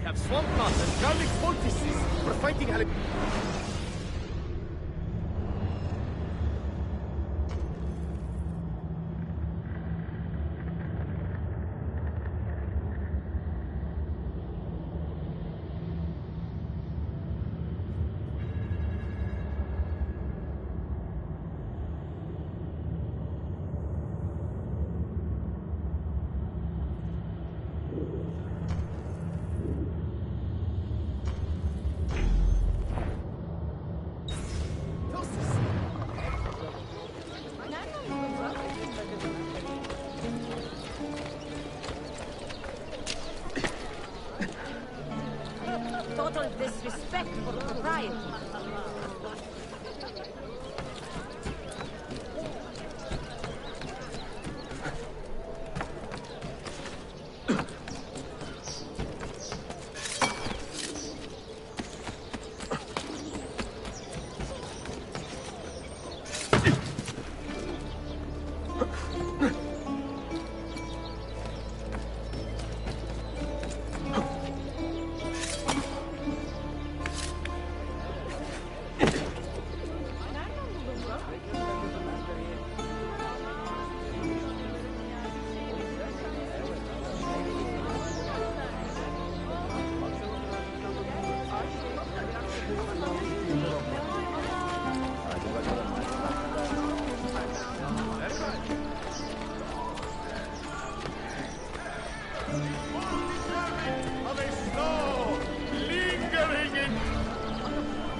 have swamp gnats and drowning vortices for fighting Total disrespect for propriety.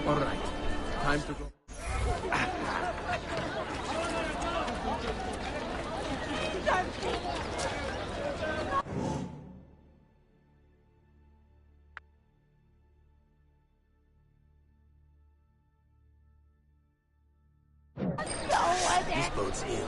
All right, time to go. This boat's ill.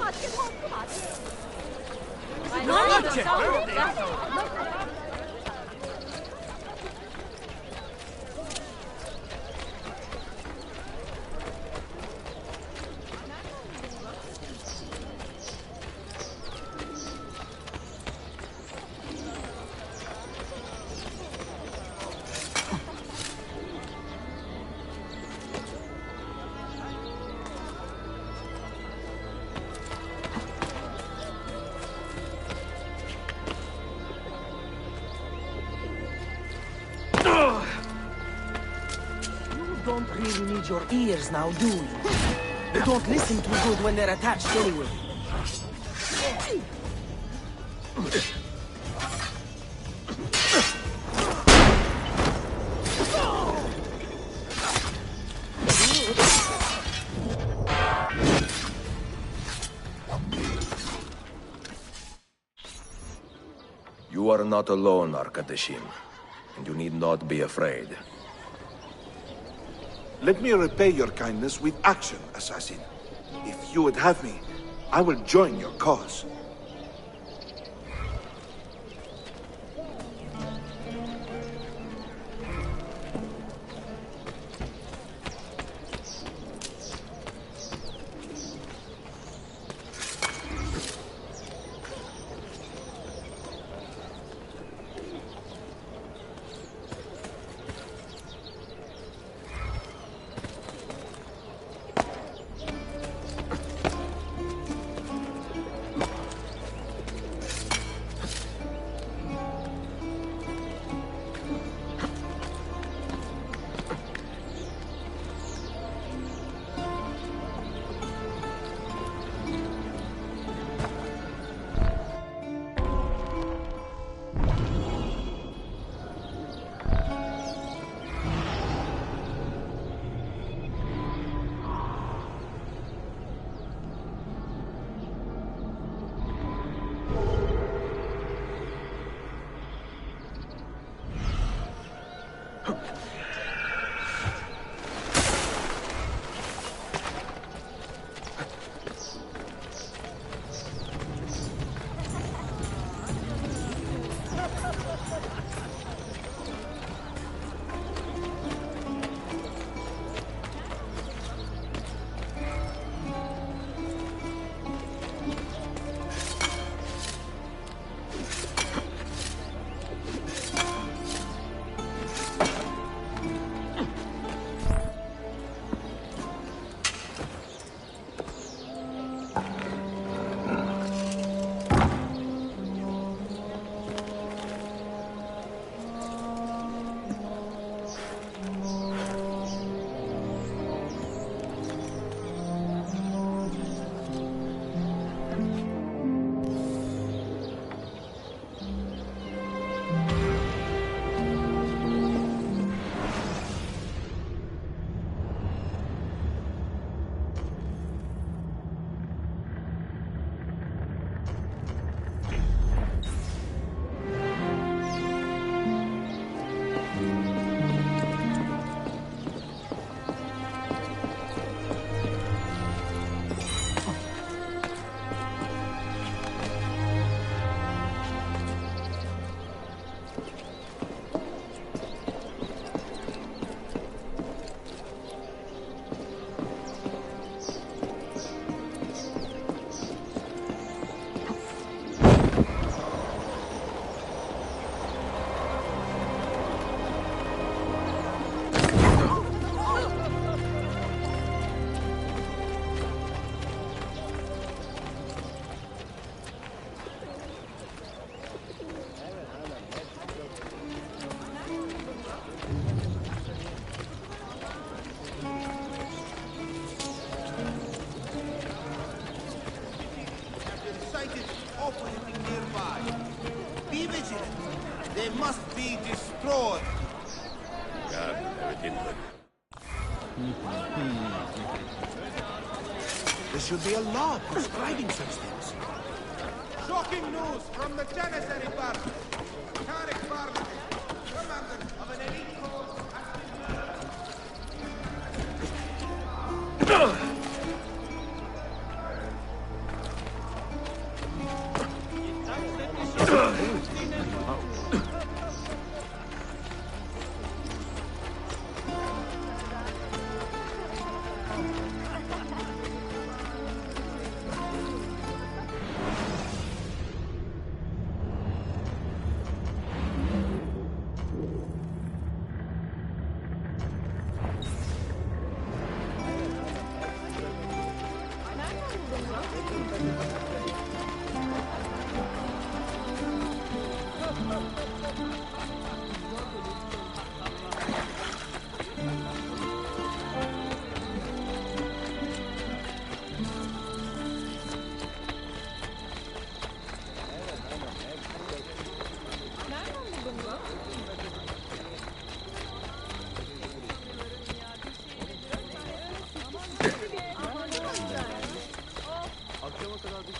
Don't really need your ears now, do you? They don't listen too good when they're attached anyway. You are not alone, Arkadashim, and you need not be afraid. Let me repay your kindness with action, assassin. If you would have me, I will join your cause. They must be destroyed. God, everything good. There should be a law prescribing such things. Shocking news from the Janissary Party. Tariq Barnaby, commander of an elite force, has been murdered.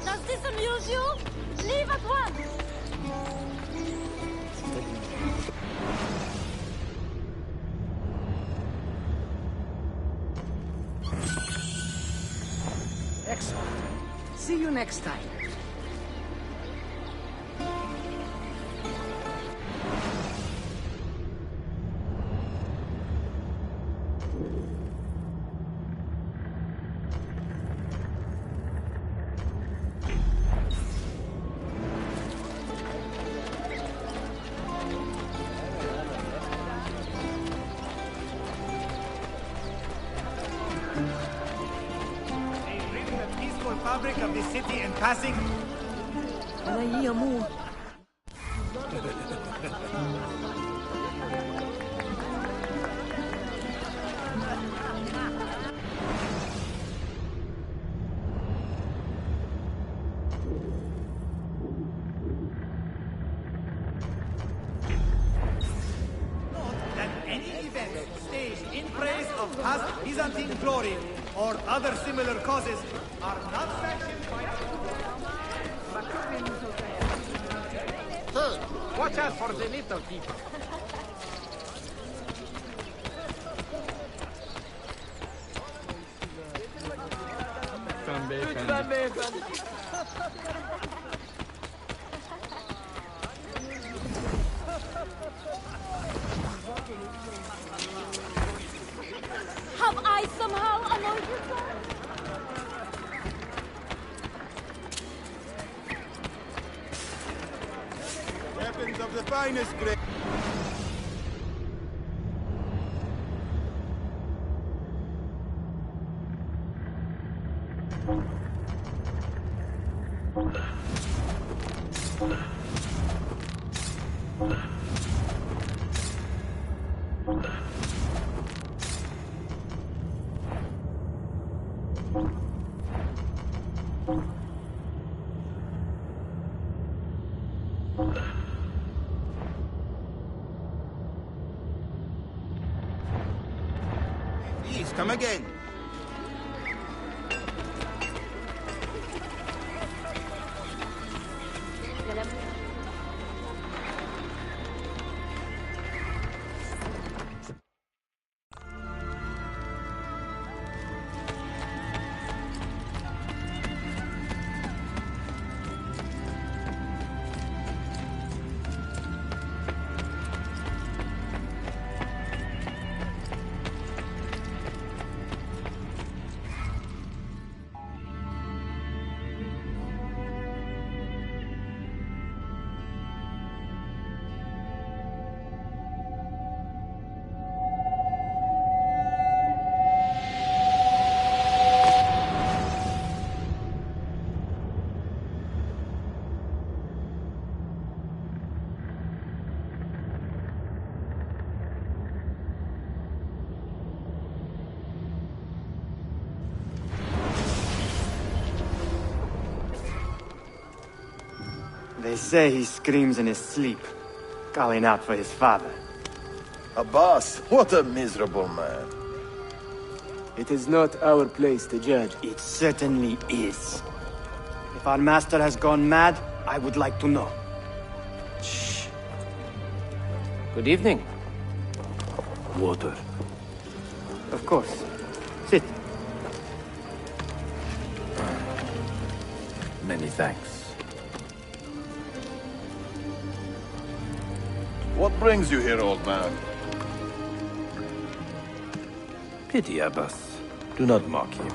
Does this amuse you? Leave at once! Excellent. See you next time. Reading the peaceful fabric of the city and passing. Note that any event staged in praise of past Byzantine glory or other similar causes are not sanctioned by Watch out for the little people. Have I somehow annoyed you, sir? Weapons of the finest grade. Please, come again. They say he screams in his sleep, calling out for his father. Abbas, what a miserable man. It is not our place to judge. It certainly is. If our master has gone mad, I would like to know. Shh. Good evening. Water. Of course. Sit. Many thanks. What brings you here, old man? Pity Abbas. Do not mock him.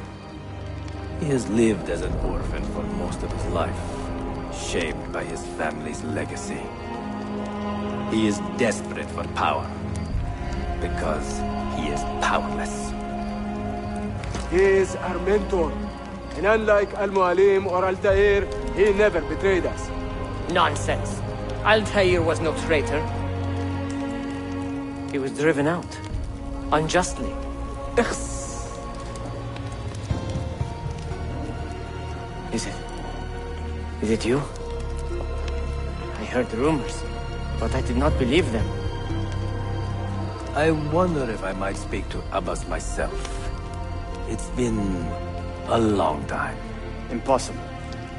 He has lived as an orphan for most of his life, shaped by his family's legacy. He is desperate for power, because he is powerless. He is our mentor. And unlike Al-Mualim or Al-Ta'ir, he never betrayed us. Nonsense. Altair was no traitor. He was driven out. Unjustly. Is it you? I heard rumors, but I did not believe them. I wonder if I might speak to Abbas myself. It's been a long time. Impossible.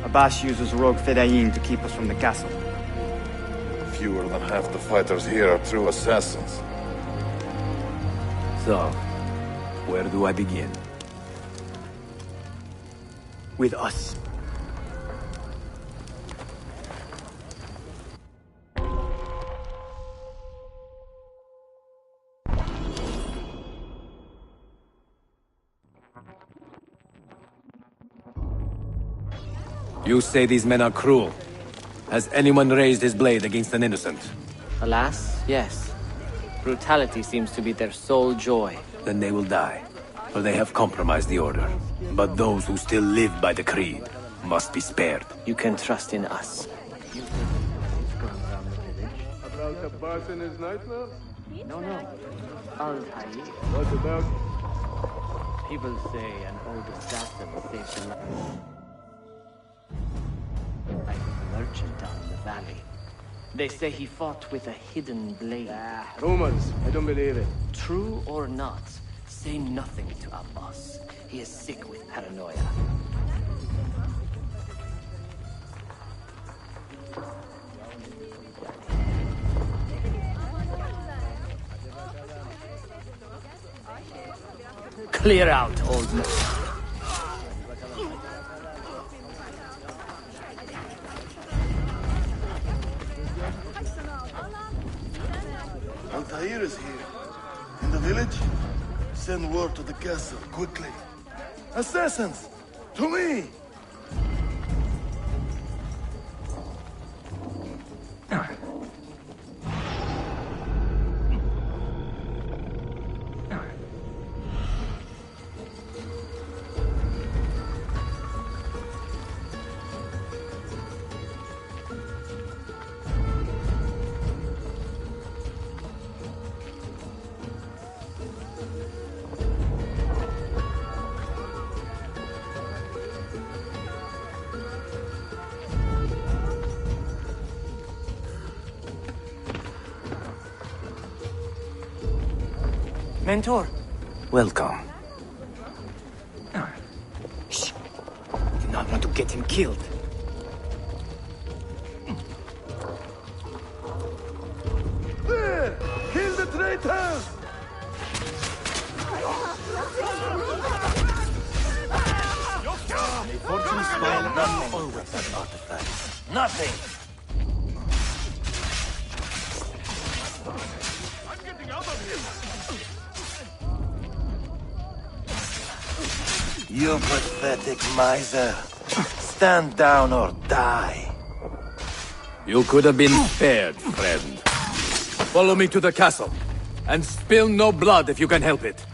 Abbas uses rogue Fedayeen to keep us from the castle. Fewer than half the fighters here are true assassins. So, where do I begin? With us. You say these men are cruel. Has anyone raised his blade against an innocent? Alas, yes. Brutality seems to be their sole joy. Then they will die, for they have compromised the Order. But those who still live by the Creed must be spared. You can trust in us. About the boss and his nightclub? No. Altair. What about? People say an old assassin saved the life of a merchant down in the valley. They say he fought with a hidden blade. Rumors. I don't believe it. True or not, say nothing to Abbas. He is sick with paranoia. Clear out, old man. Altair is here. In the village? Send word to the castle, quickly. Assassins! To me! Mentor. Welcome. Shh. Do not want to get him killed. There! Kill the traitors! May fortune smile not always at artifacts. Nothing! You pathetic miser. Stand down or die. You could have been spared, friend. Follow me to the castle, and spill no blood if you can help it.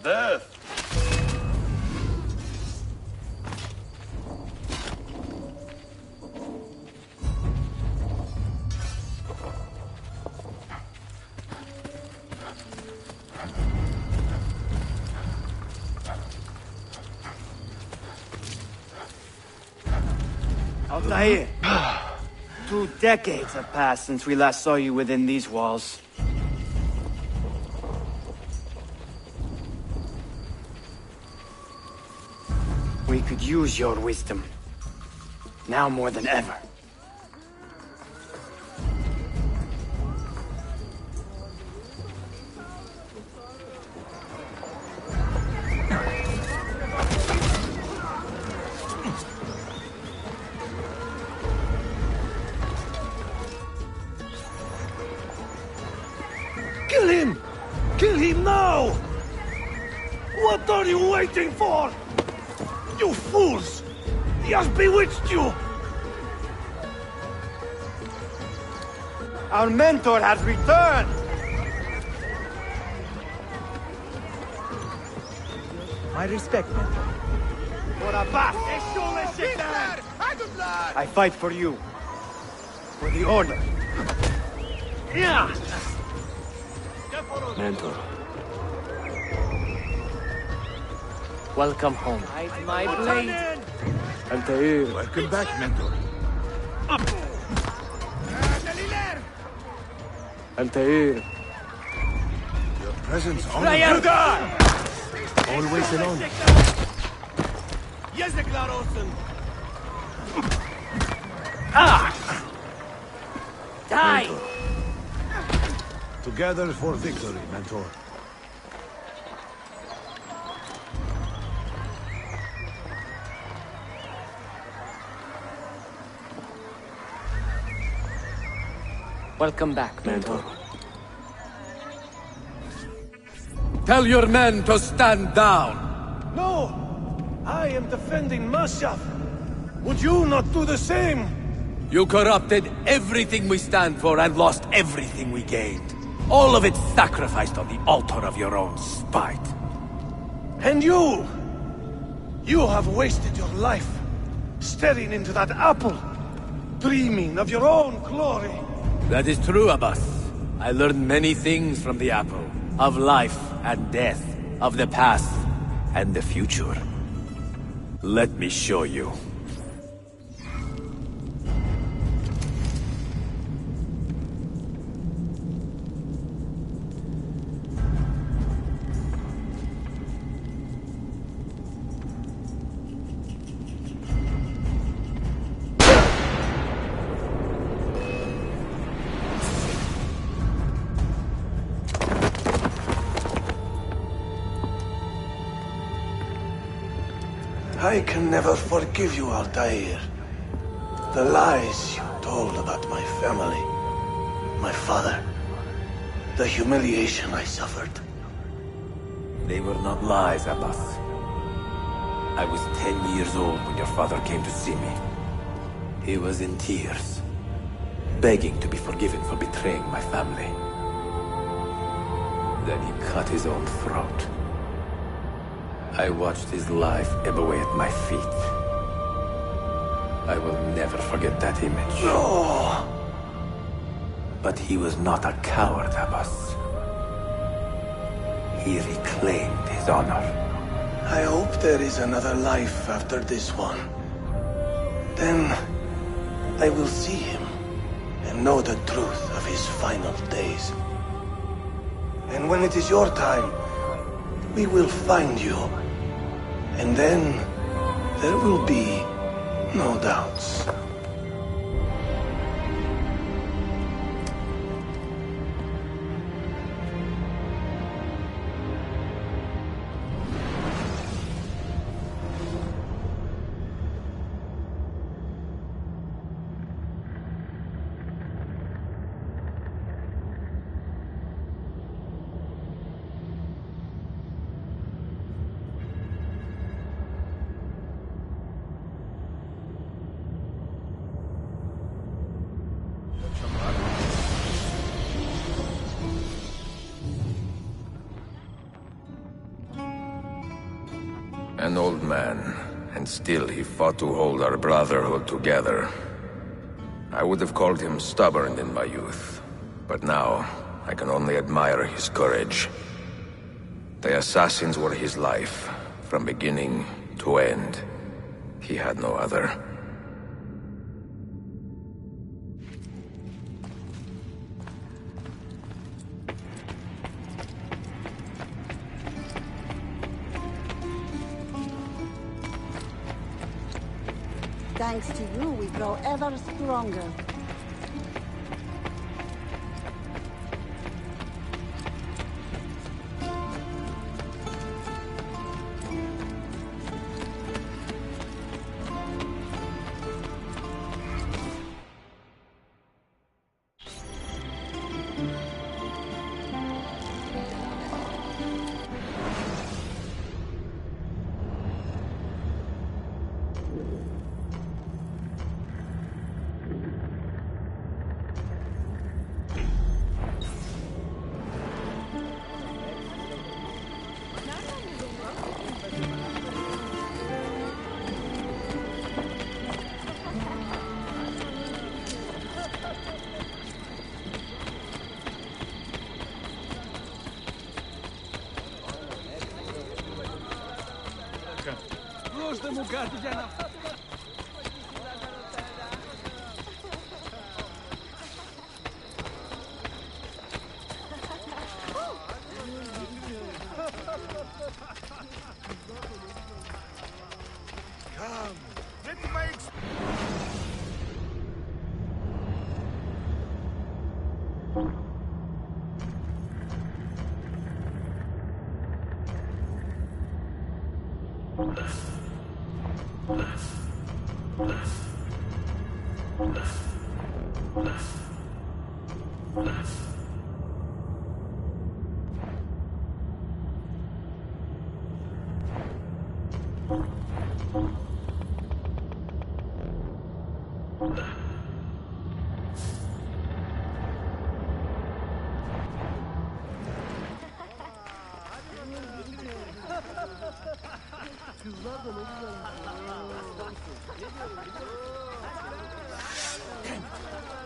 Death! Altair! 2 decades have passed since we last saw you within these walls. We could use your wisdom. Now more than ever. What are you waiting for? You fools! He has bewitched you! Our mentor has returned! My respect, mentor. For Abbas! I fight for you. For the Order. Yeah! Mentor. Welcome home. My blade. Altair. Welcome back, Mentor. Altair. Your presence on Always alone. Die! Together for victory, Mentor. Welcome back, Mentor. Tell your men to stand down! No! I am defending Mashaf. Would you not do the same? You corrupted everything we stand for and lost everything we gained. All of it sacrificed on the altar of your own spite. And you! You have wasted your life, staring into that apple, dreaming of your own glory. That is true, Abbas. I learned many things from the apple. Of life and death. Of the past and the future. Let me show you. I can never forgive you, Altair. The lies you told about my family, my father, the humiliation I suffered. They were not lies, Abbas. I was 10 years old when your father came to see me. He was in tears, begging to be forgiven for betraying my family. Then he cut his own throat. I watched his life ebb away at my feet. I will never forget that image. No! But he was not a coward, Abbas. He reclaimed his honor. I hope there is another life after this one. Then I will see him and know the truth of his final days. And when it is your time, we will find you. And then there will be no doubts. An old man, and still he fought to hold our brotherhood together. I would have called him stubborn in my youth, but now I can only admire his courage. The assassins were his life, from beginning to end. He had no other. Thanks to you, we grow ever stronger. Δώστε μου κάτι για να... Come, let my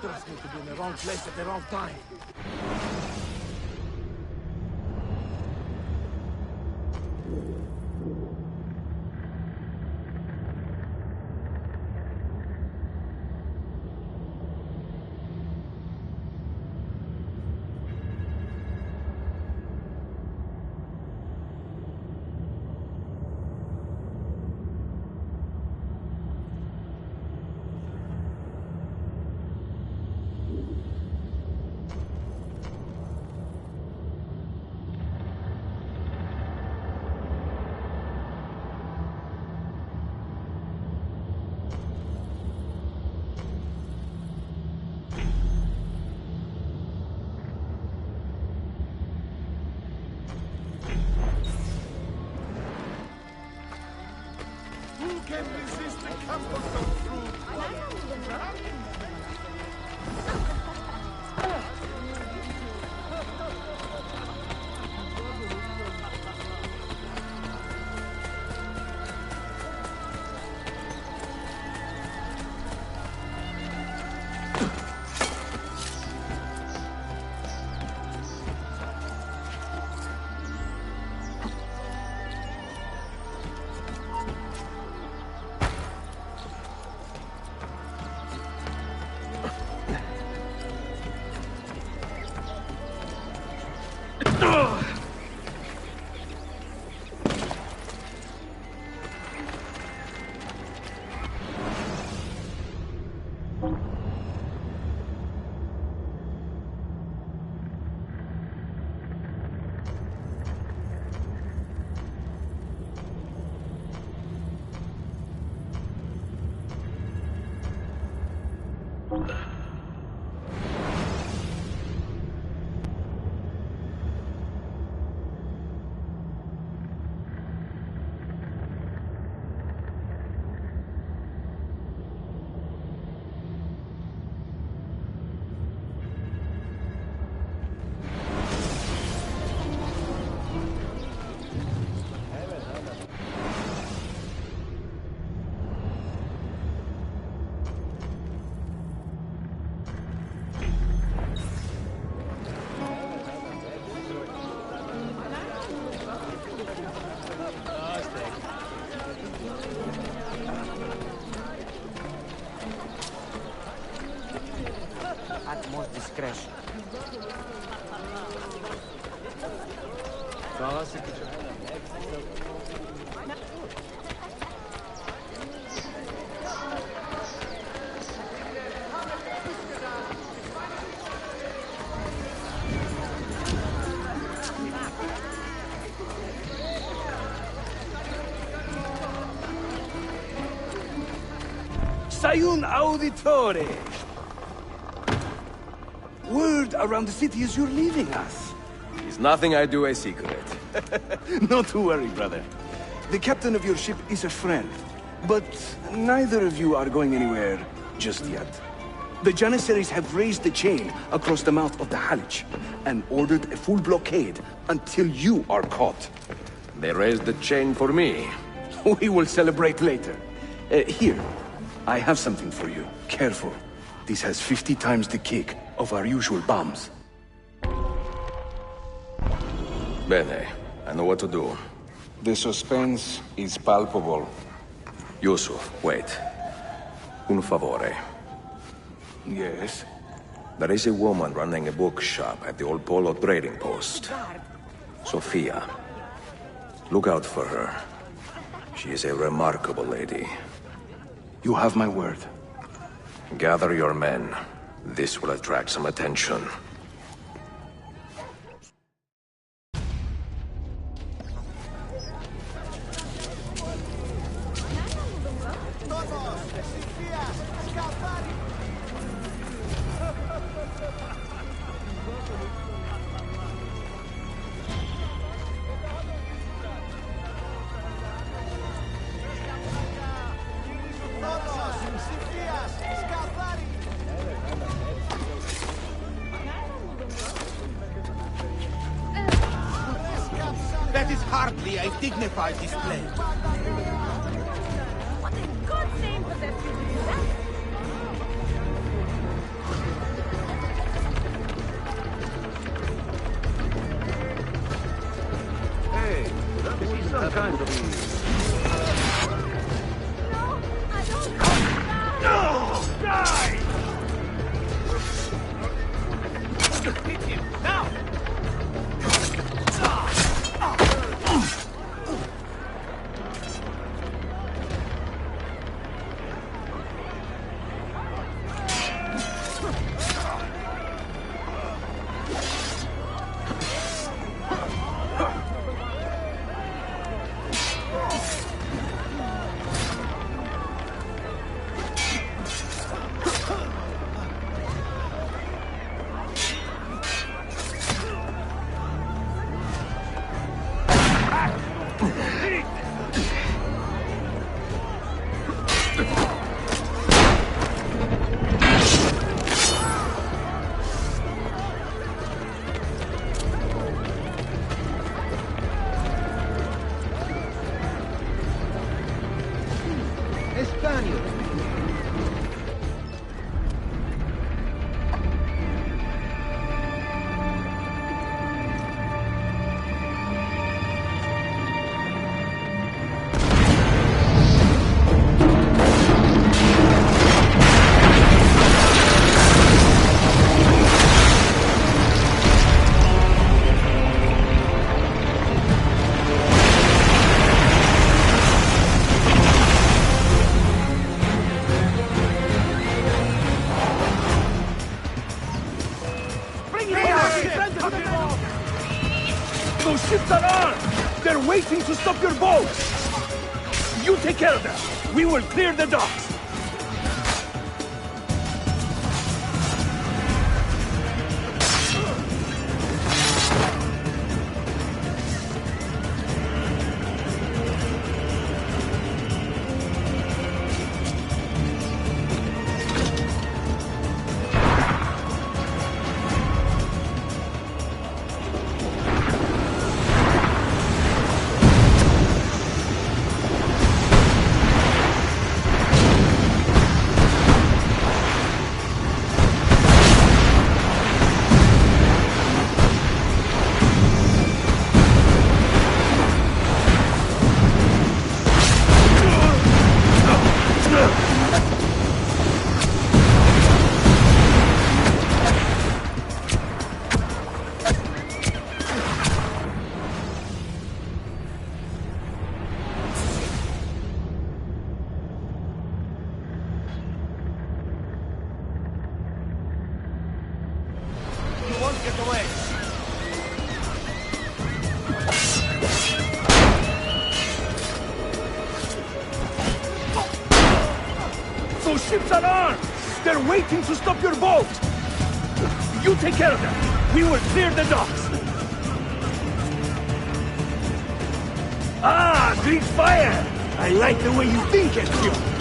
Trust me to be in the wrong place at the wrong time. Who can resist the comfort of truth? Utmost discretion. Sayun Auditore! Word around the city is you're leaving us. Is nothing I do a secret. Not to worry, brother. The captain of your ship is a friend, but neither of you are going anywhere just yet. The Janissaries have raised the chain across the mouth of the Halich and ordered a full blockade until you are caught. They raised the chain for me. We will celebrate later. Here, I have something for you. Careful. This has 50 times the kick of our usual bombs. Bene, I know what to do. The suspense is palpable. Yusuf, wait. Un favore. Yes? There is a woman running a bookshop at the old Polo trading post. Sophia. Look out for her. She is a remarkable lady. You have my word. Gather your men. This will attract some attention. That is hardly a dignified display. What in God's name possessed you to do that? Hey, that was some kind of... No, I don't. No! Die! Hit him, now! Those ships are armed! They're waiting to stop your boats! You take care of them! We will clear the docks! Those ships are armed! They're waiting to stop your boat! You take care of them! We will clear the docks! Ah, Greek fire! I like the way you think, Ezio!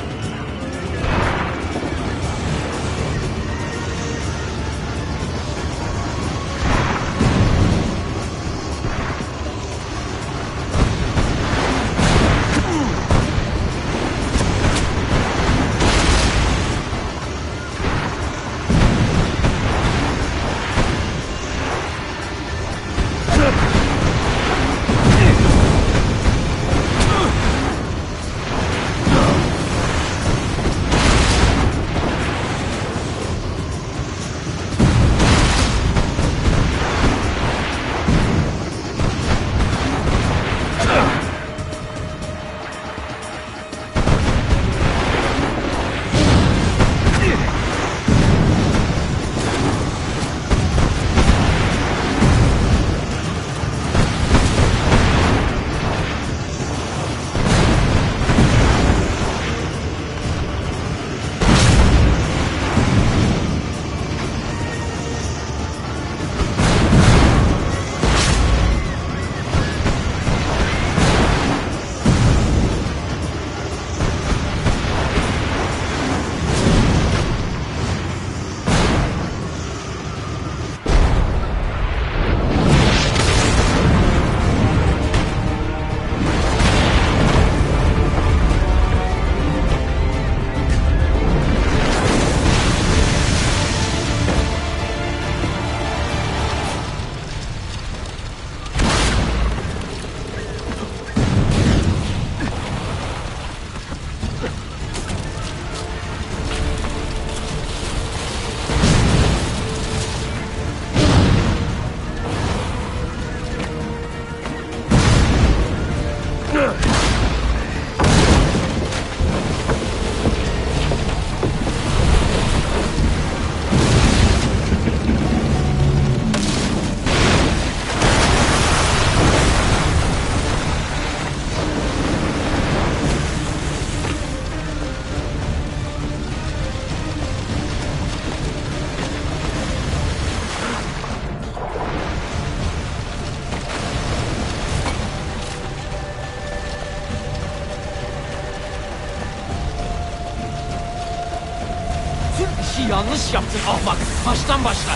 işi yanlış yaptın ahmak. Baştan başla.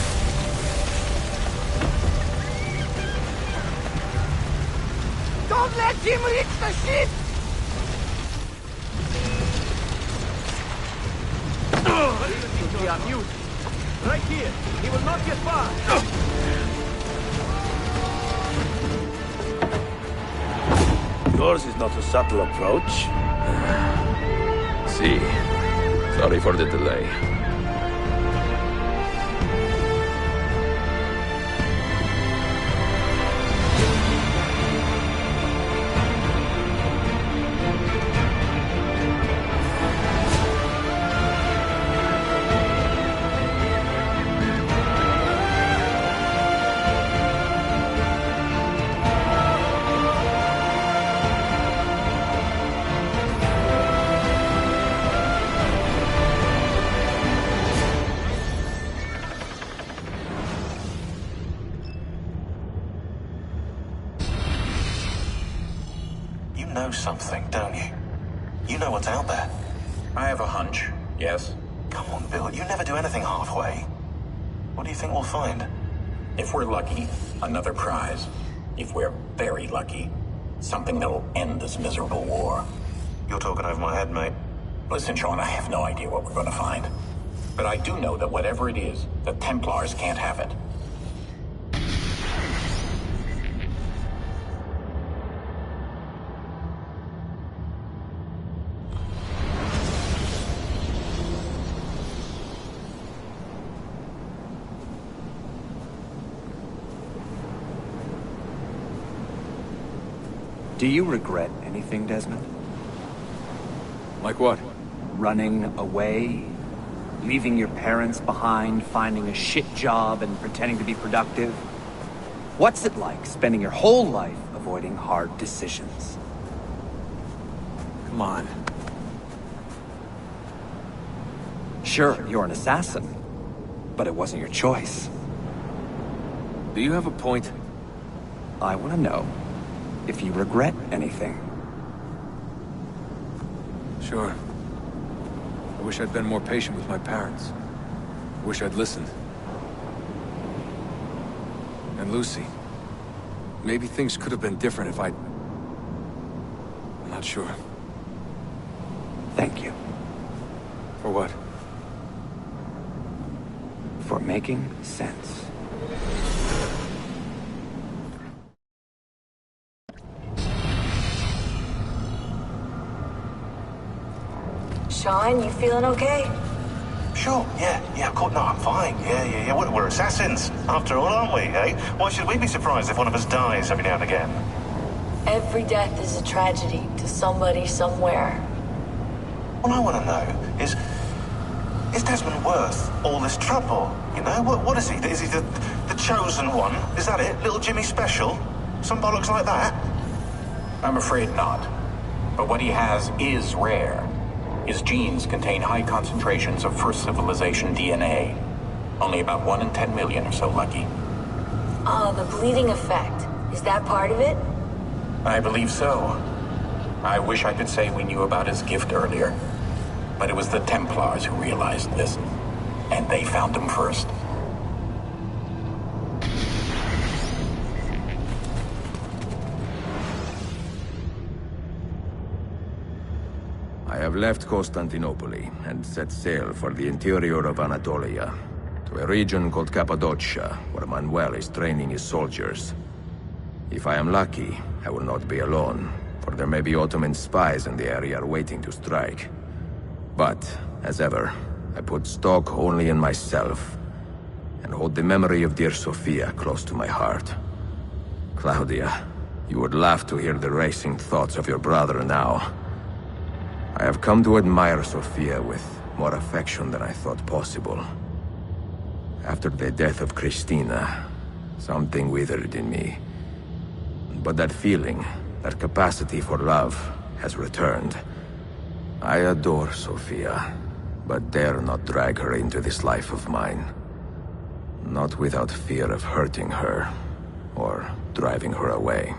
Don't let him reach the ship! We are mute. Right here. He will not get far. Yours is not a subtle approach. See. Sorry for the delay. Know something, don't you? You know what's out there. I have a hunch, yes. Come on, Bill, you never do anything halfway. What do you think we'll find? If we're lucky, another prize. If we're very lucky, something that'll end this miserable war. You're talking over my head, mate. Listen, Sean, I have no idea what we're going to find. But I do know that whatever it is, the Templars can't have it. Do you regret anything, Desmond? Like what? Running away? Leaving your parents behind, finding a shit job and pretending to be productive? What's it like spending your whole life avoiding hard decisions? Come on. Sure, you're an assassin, but it wasn't your choice. Do you have a point? I want to know if you regret anything. Sure. I wish I'd been more patient with my parents. I wish I'd listened. And Lucy. Maybe things could have been different if I'd... I'm not sure. Thank you. For what? For making sense. Sean, you feeling okay? Sure, yeah, of course. No, I'm fine. Yeah. We're assassins, after all, aren't we, eh? Why should we be surprised if one of us dies every now and again? Every death is a tragedy to somebody somewhere. What I want to know is Desmond worth all this trouble? You know, what is he? Is he the chosen one? Is that it? Little Jimmy Special? Some bollocks like that? I'm afraid not. But what he has is rare. His genes contain high concentrations of first civilization DNA. Only about 1 in 10 million are so lucky. The bleeding effect. Is that part of it? I believe so. I wish I could say we knew about his gift earlier. But it was the Templars who realized this. And they found him first. I have left Constantinople and set sail for the interior of Anatolia, to a region called Cappadocia, where Manuel is training his soldiers. If I am lucky, I will not be alone, for there may be Ottoman spies in the area waiting to strike. But, as ever, I put stock only in myself, and hold the memory of dear Sophia close to my heart. Claudia, you would laugh to hear the racing thoughts of your brother now. I have come to admire Sophia with more affection than I thought possible. After the death of Christina, something withered in me. But that feeling, that capacity for love, has returned. I adore Sophia, but dare not drag her into this life of mine. Not without fear of hurting her, or driving her away.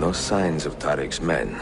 No signs of Tariq's men.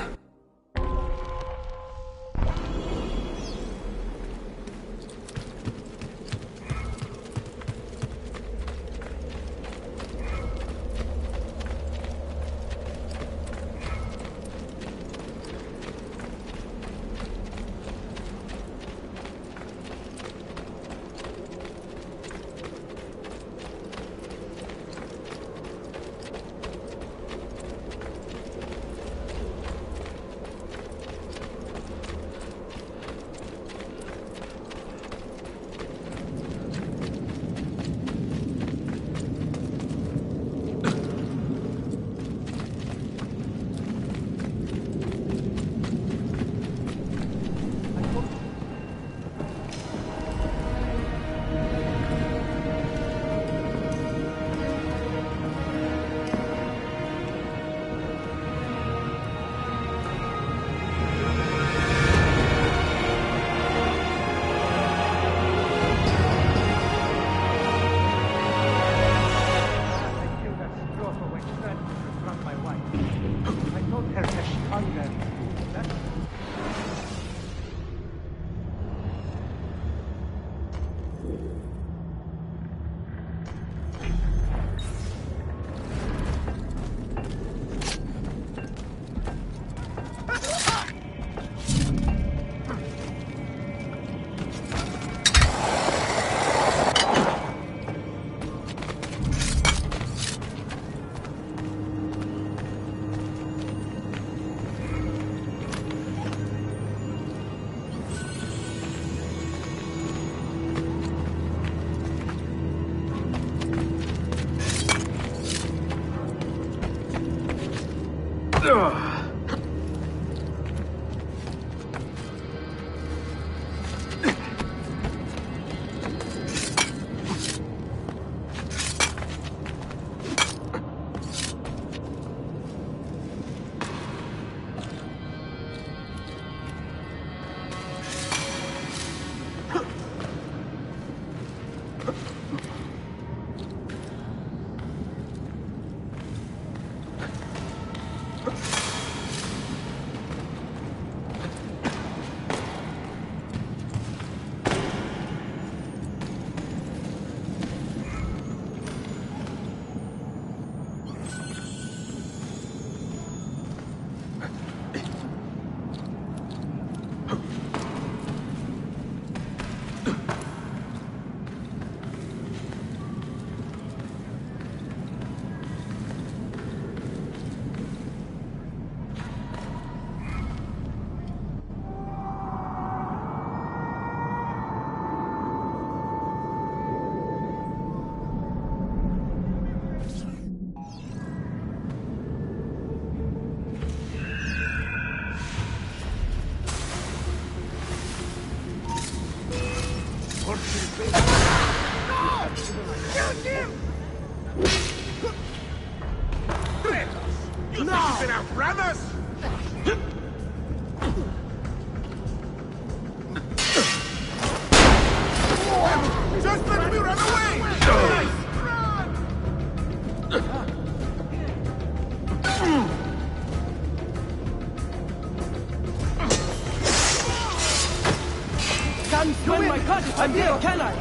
I'm here, can I?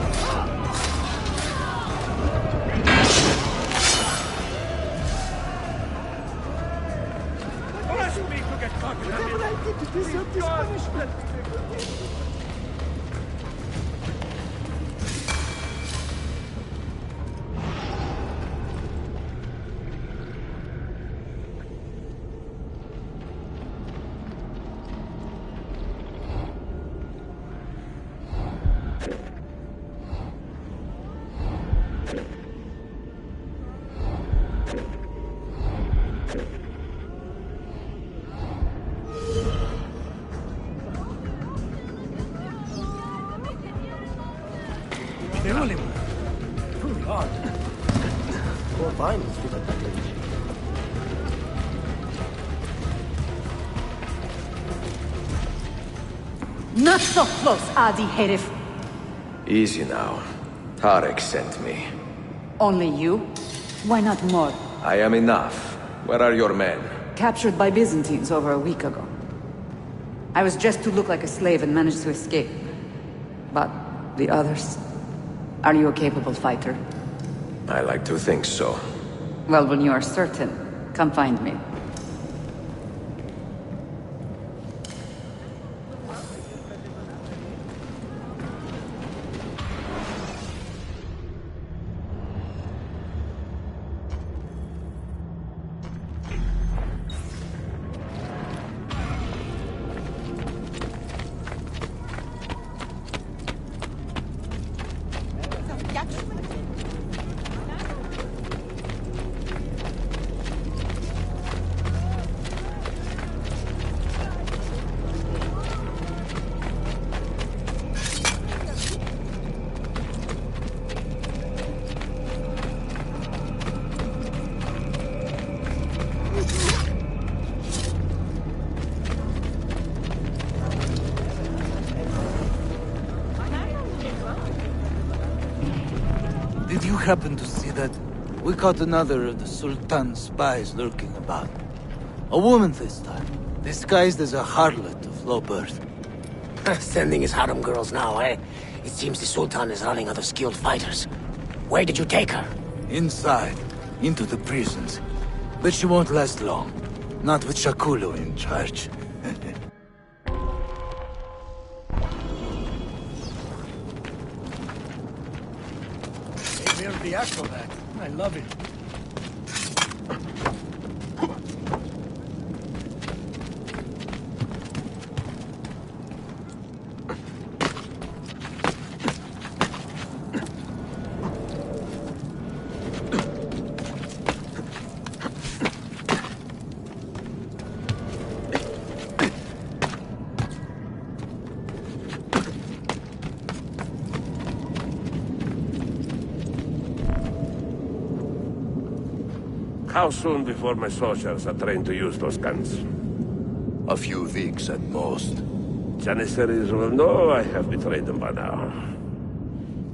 Force me to get caught in the middle. I did to deserve this punishment. Not so close, Adi Herif. Easy now. Tariq sent me. Only you? Why not more? I am enough. Where are your men? captured by Byzantines over a week ago. I was dressed to look like a slave and managed to escape. But the others... Are you a capable fighter? I like to think so. Well, when you are certain, come find me. Did you happen to see that? We caught another of the Sultan's spies lurking about. A woman this time, disguised as a harlot of low birth. Sending his harem girls now, eh? It seems the Sultan is running out of skilled fighters. Where did you take her? Inside, into the prisons. But she won't last long. Not with Shakulu in charge. Hey, the acrobat. I love it. How soon before my soldiers are trained to use those guns? A few weeks at most. Janissaries will know I have betrayed them by now.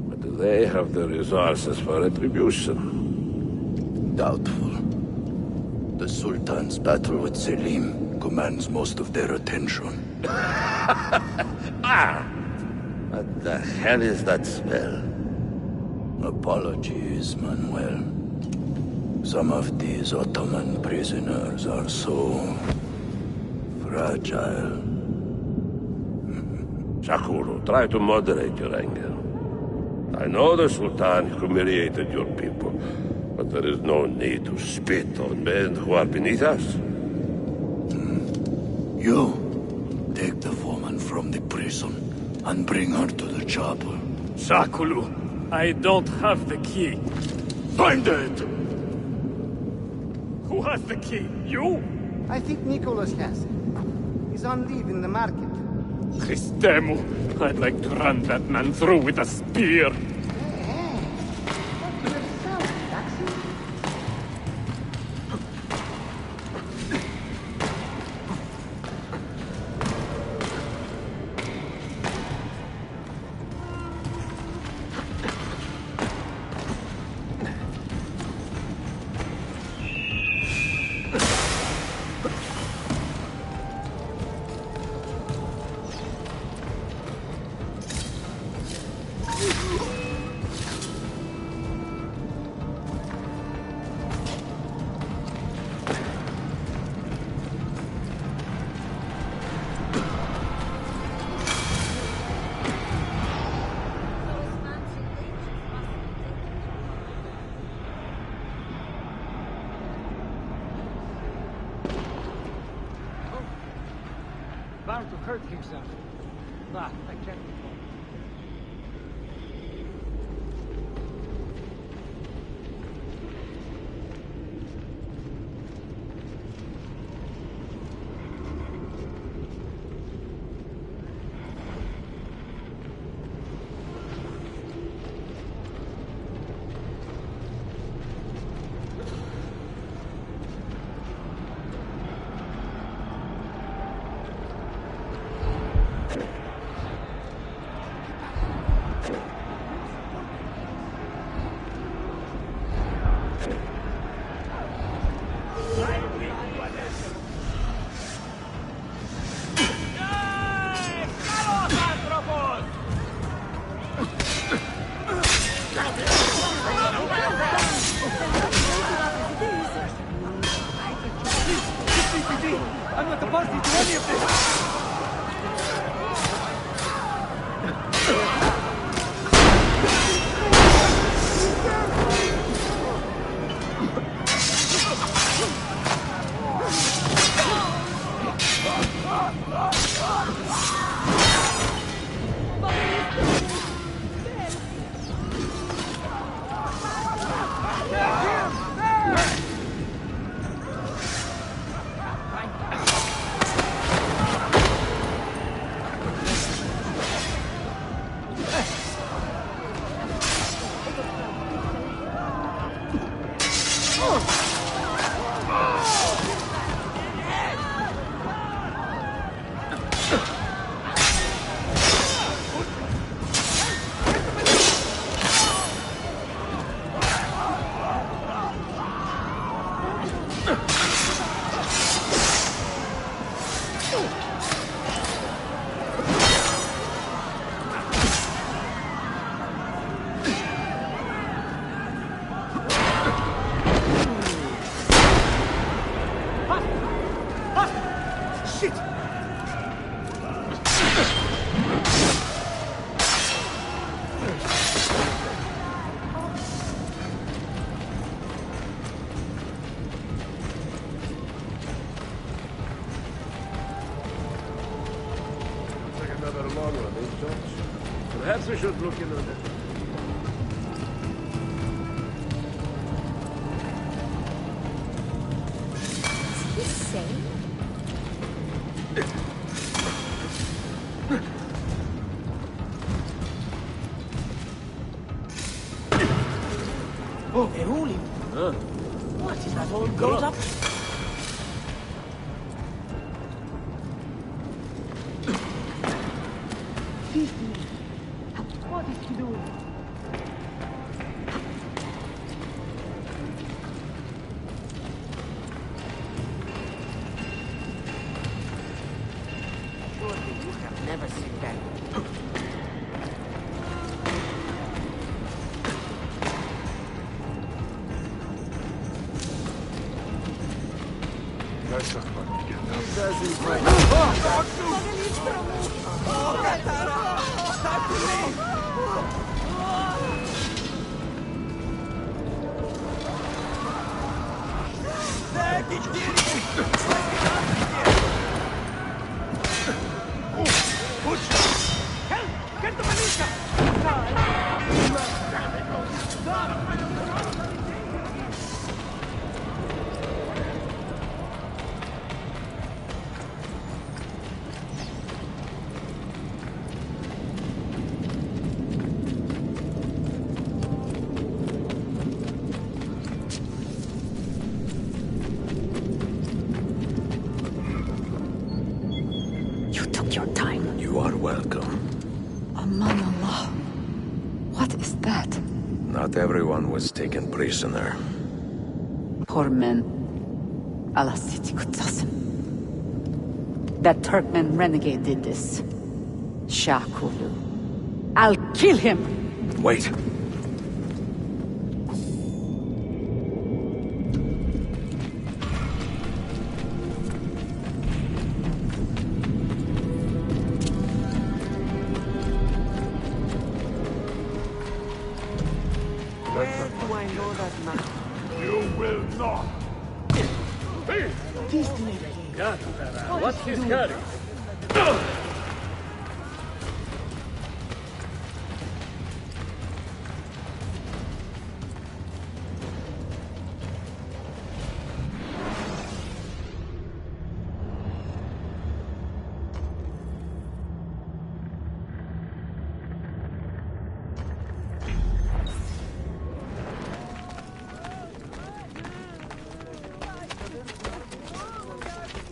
But do they have the resources for retribution? Doubtful. The Sultan's battle with Selim commands most of their attention. What the hell is that smell? Apologies, Manuel. Some of these Ottoman prisoners are so... fragile. Shakuru, try to moderate your anger. I know the Sultan humiliated your people, but there is no need to spit on men who are beneath us. You, take the woman from the prison and bring her to the chapel. Shakulu, I don't have the key. Find it! Who has the key? You? I think Nicholas has it. He's on leave in the market. Christemu, I'd like to run that man through with a spear. Bound to hurt himself. Nah, I can't. see! I'm not a party to any of this! Perhaps we should look into it. Is he sane? Oh, they're ruling. Huh? What is that old goat up? What is he doing? Surely you have never seen that. Get the militia! You took your time. You are welcome. Aman Allah. What is that? Not everyone was taken prisoner. Poor men. Allah siti kutsasim. That Turkmen renegade did this. Shah Kulu. I'll kill him! Wait. Where do I know that man? You will not. What's his carry?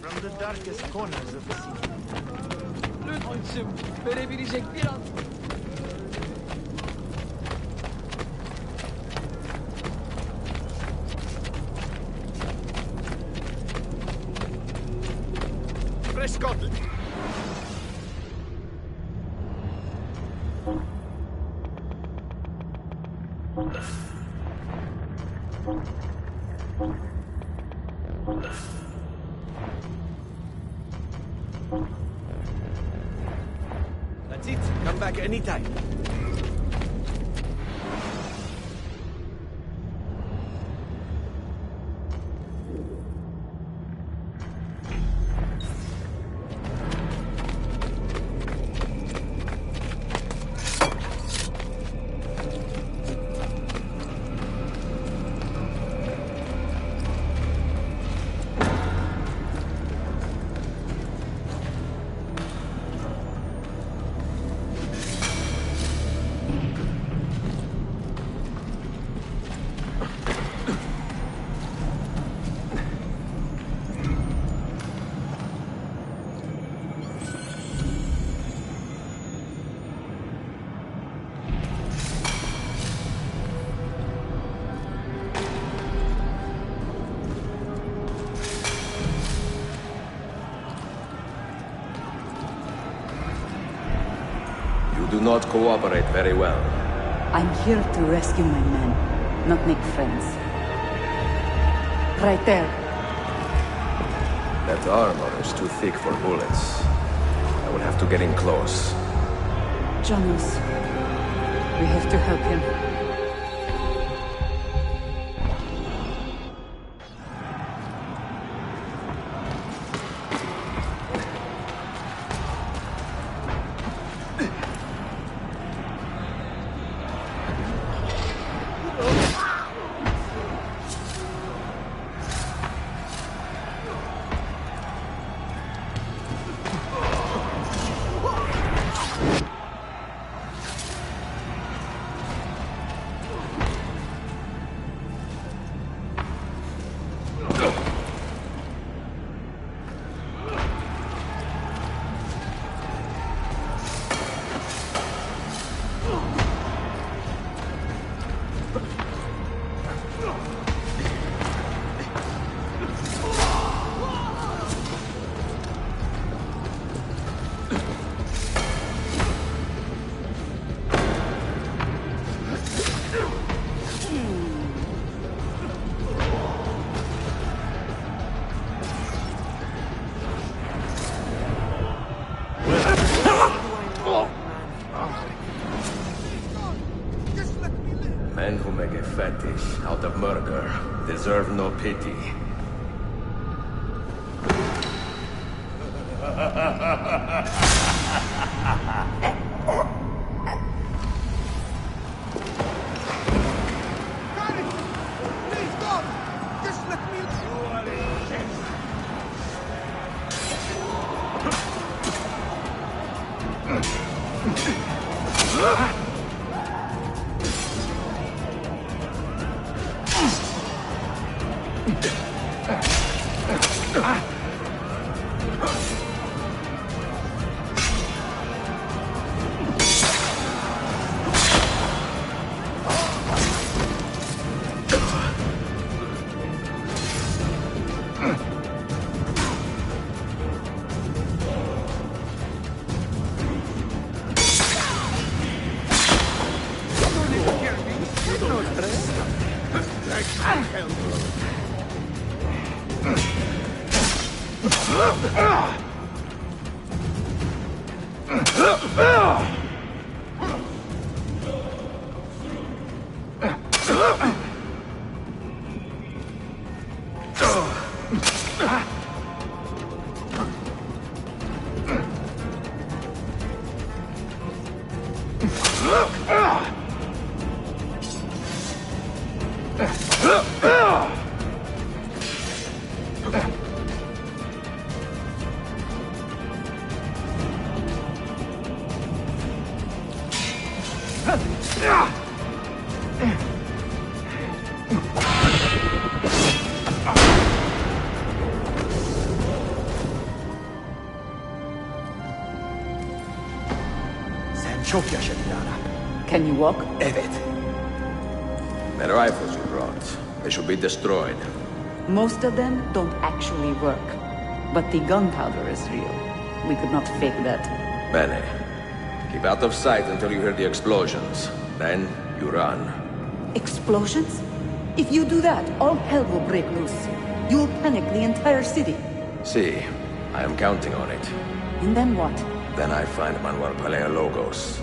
From the darkest corners of the city. Lütfen, verebilecek biraz. Fresh cotton. That's it. Come back anytime. You do not cooperate very well. I'm here to rescue my men, not make friends. Right there. That armor is too thick for bullets. I will have to get in close. Jonas, we have to help him. Men who make a fetish out of murder deserve no pity. Çok yaşadın Lara. Can you walk? Evet. The rifles you brought, they should be destroyed. Most of them don't actually work. But the gunpowder is real. We could not fake that. Bene. Keep out of sight until you hear the explosions. Then you run. Explosions? If you do that, all hell will break loose. You will panic the entire city. See, I am counting on it. And then what? Then I find Manuel Paleologos.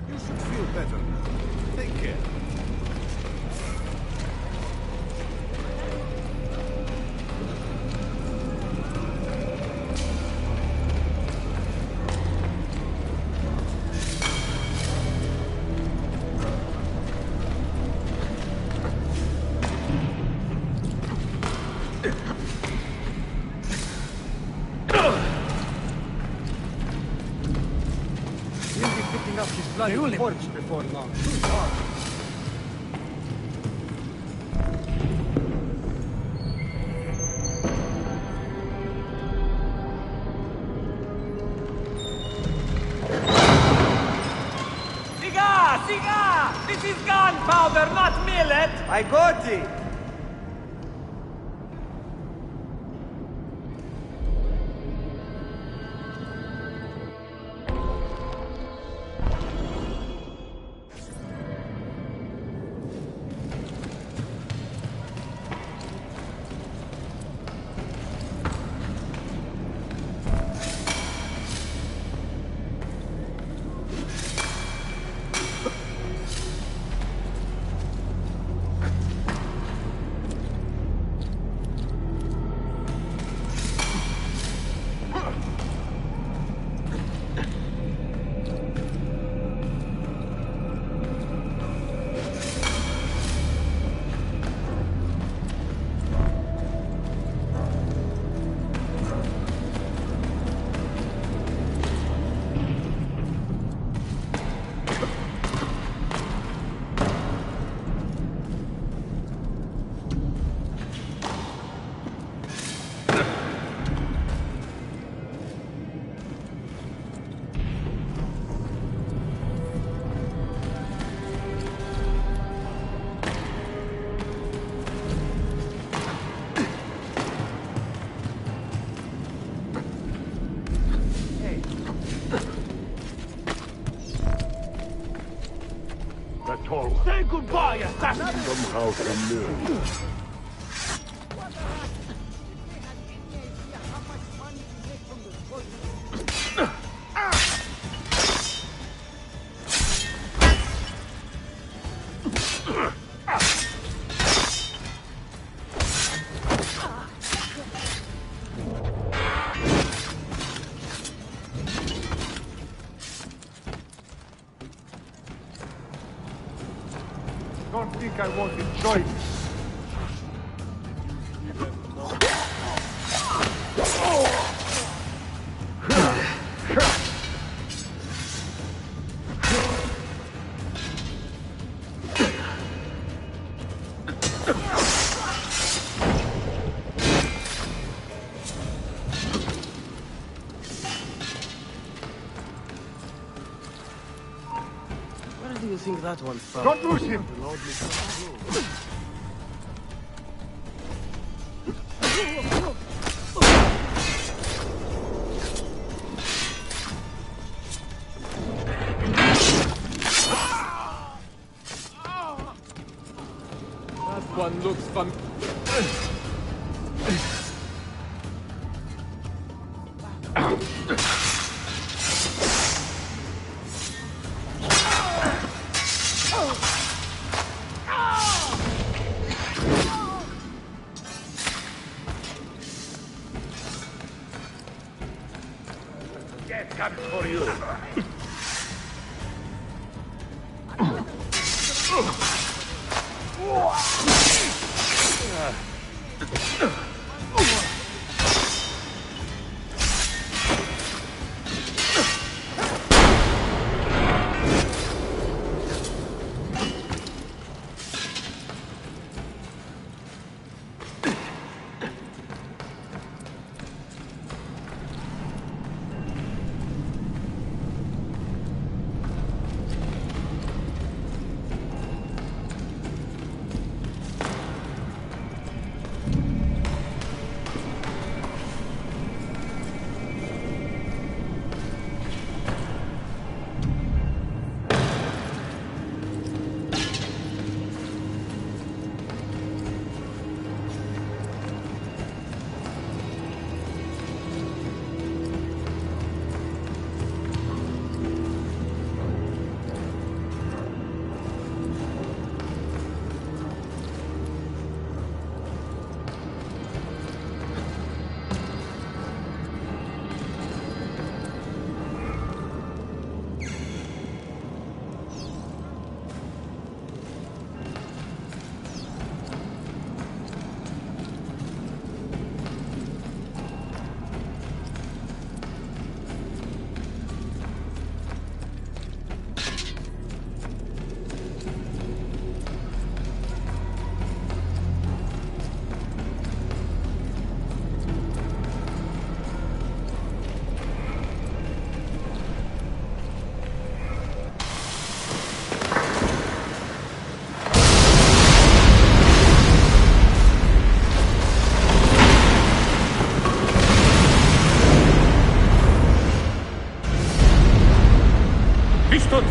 You should feel better now. Take care. Up his bloody corpse before long. Cigar! Cigar! This is gunpowder, not millet! I got it! Say goodbye, assassin! Somehow familiar. Don't think I won't enjoy this. Where do you think that one's from? Don't lose him! That one looks fun. Get coming for you.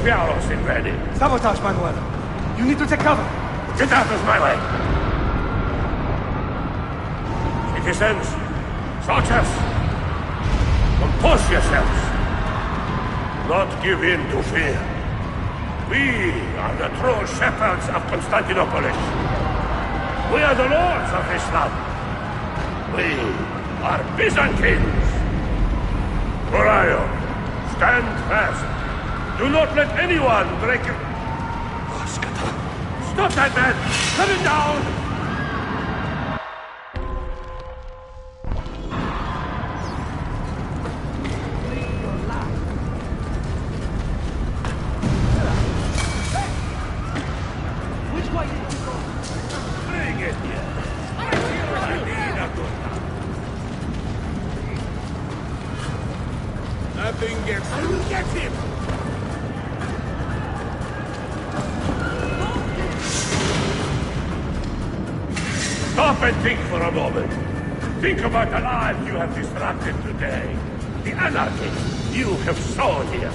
Fiaros in ready. Sabotage, Manuel. You need to take cover. Get out of my way! Citizens, soldiers, compose yourselves. Not give in to fear. We are the true shepherds of Constantinople. We are the lords of this land. We are Byzantines. Orion, stand fast. Do not let anyone break your... Stop that man! Cut him down! Which way did you go? Bring it here. Nothing gets... I will get him! Stop and think for a moment. Think about the lives you have disrupted today. The anarchy you have sown here.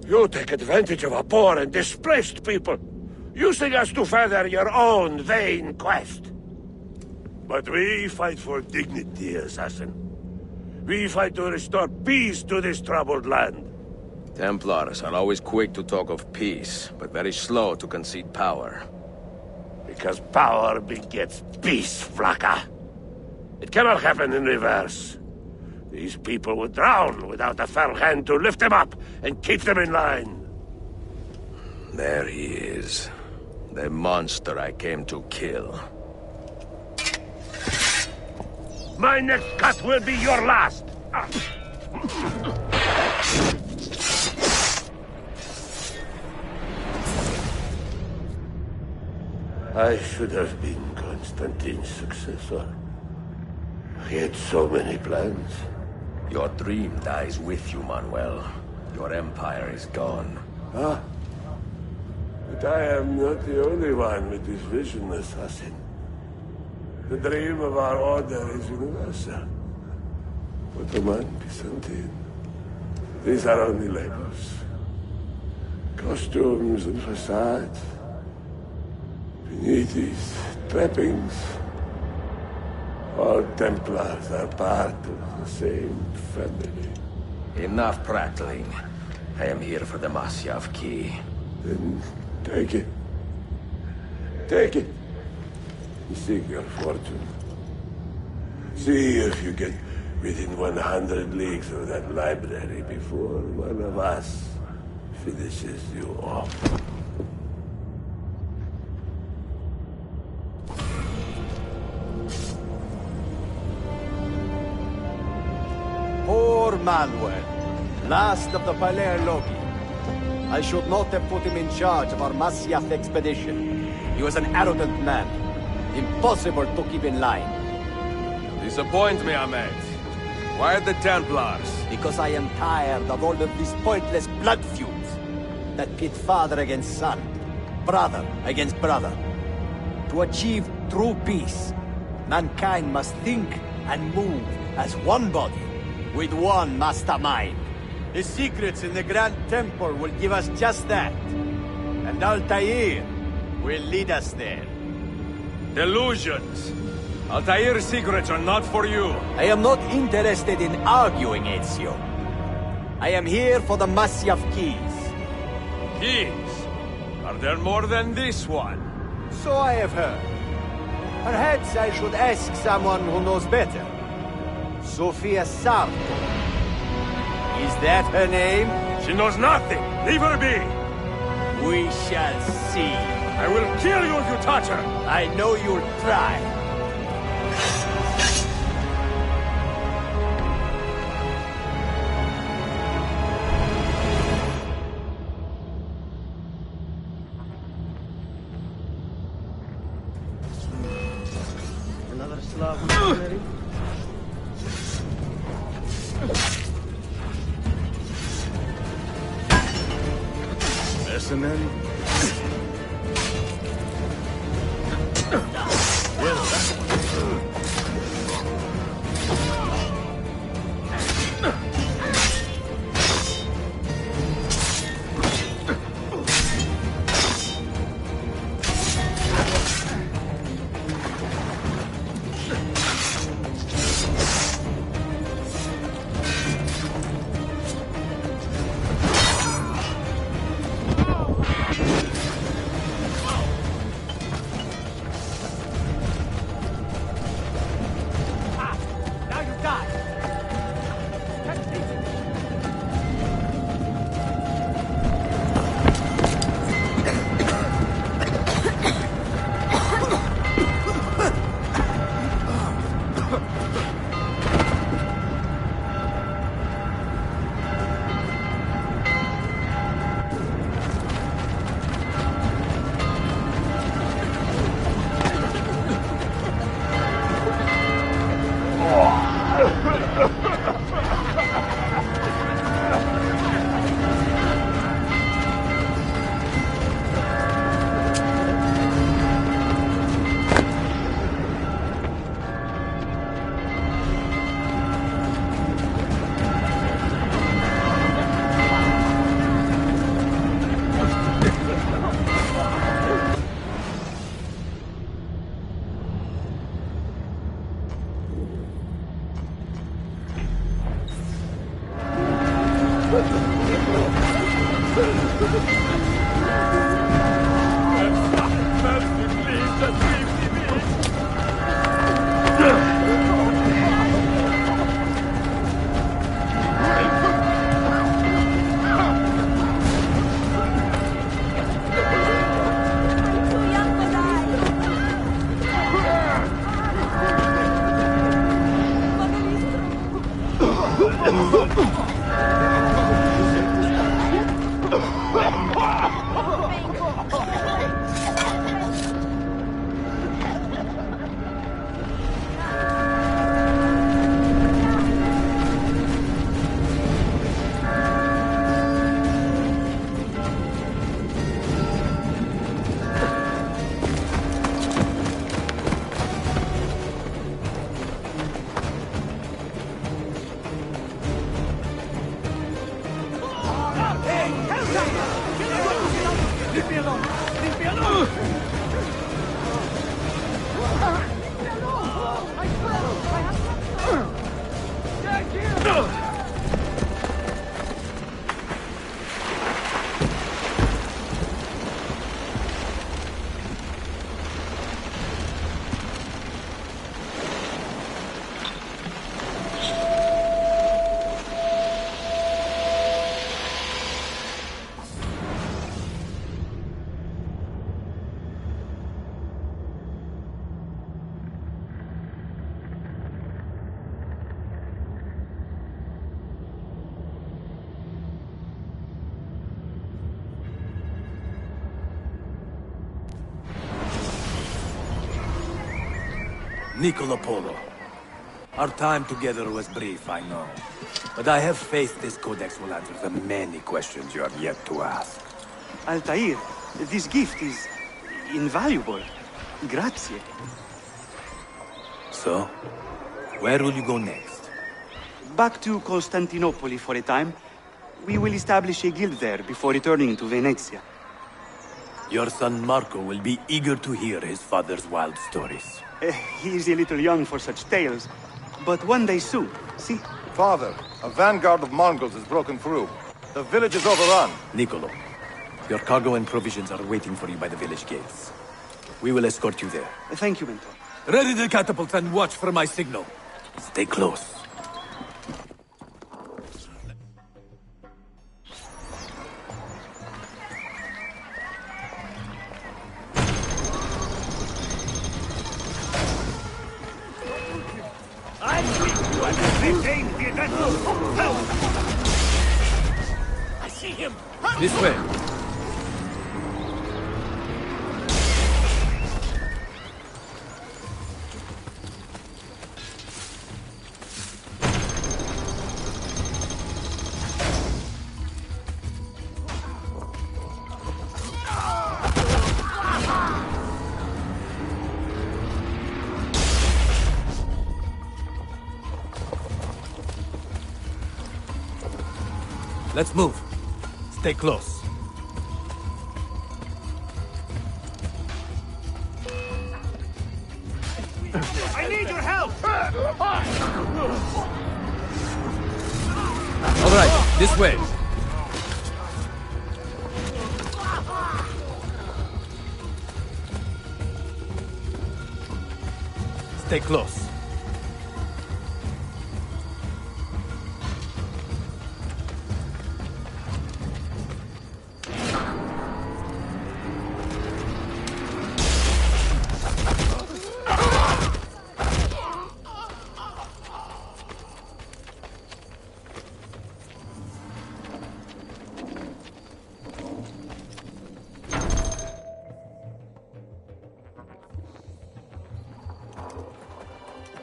You take advantage of our poor and displaced people, using us to further your own vain quest. But we fight for dignity, assassin. We fight to restore peace to this troubled land. Templars are always quick to talk of peace, but very slow to concede power. Because power begets peace, Flaka. It cannot happen in reverse. These people would drown without a fair hand to lift them up and keep them in line. There he is. The monster I came to kill. My next cut will be your last! I should have been Constantine's successor. He had so many plans. Your dream dies with you, Manuel. Your empire is gone. Ah. But I am not the only one with this vision, assassin. The dream of our order is universal. Ottoman, Byzantine. These are only labels. Costumes and facades. Beneath these trappings, all Templars are part of the same family. Enough prattling. I am here for the Masyav key. Then take it. Take it. Seek your fortune. See if you get within 100 leagues of that library before one of us finishes you off. Poor Manuel, last of the Paleologi. I should not have put him in charge of our Masyaf expedition. He was an arrogant man. Impossible to keep in line. Disappoint me, Ahmed. Why the Templars? Because I am tired of all of these pointless blood feuds that pit father against son, brother against brother. To achieve true peace, mankind must think and move as one body, with one mastermind. The secrets in the Grand Temple will give us just that. And Altair will lead us there. Delusions. Altair's secrets are not for you. I am not interested in arguing, Ezio. I am here for the Masyaf keys. Keys? Are there more than this one? So I have heard. Perhaps I should ask someone who knows better. Sofia Sarto. Is that her name? She knows nothing. Leave her be. We shall see. I will kill you if you touch her. I know you'll try. specimen. Niccolo Polo. Our time together was brief, I know. But I have faith this codex will answer the many questions you have yet to ask. Altair, this gift is invaluable. Grazie. So, where will you go next? Back to Constantinople for a time. We will establish a guild there before returning to Venezia. Your son Marco will be eager to hear his father's wild stories. He is a little young for such tales, but one day soon, see? Father, a vanguard of Mongols has broken through. The village is overrun. Niccolo, your cargo and provisions are waiting for you by the village gates. We will escort you there. Thank you, Mentor. Ready the catapults and watch for my signal. Stay close. I see him! This way. Let's move. Stay close. I need your help! All right, this way. Stay close.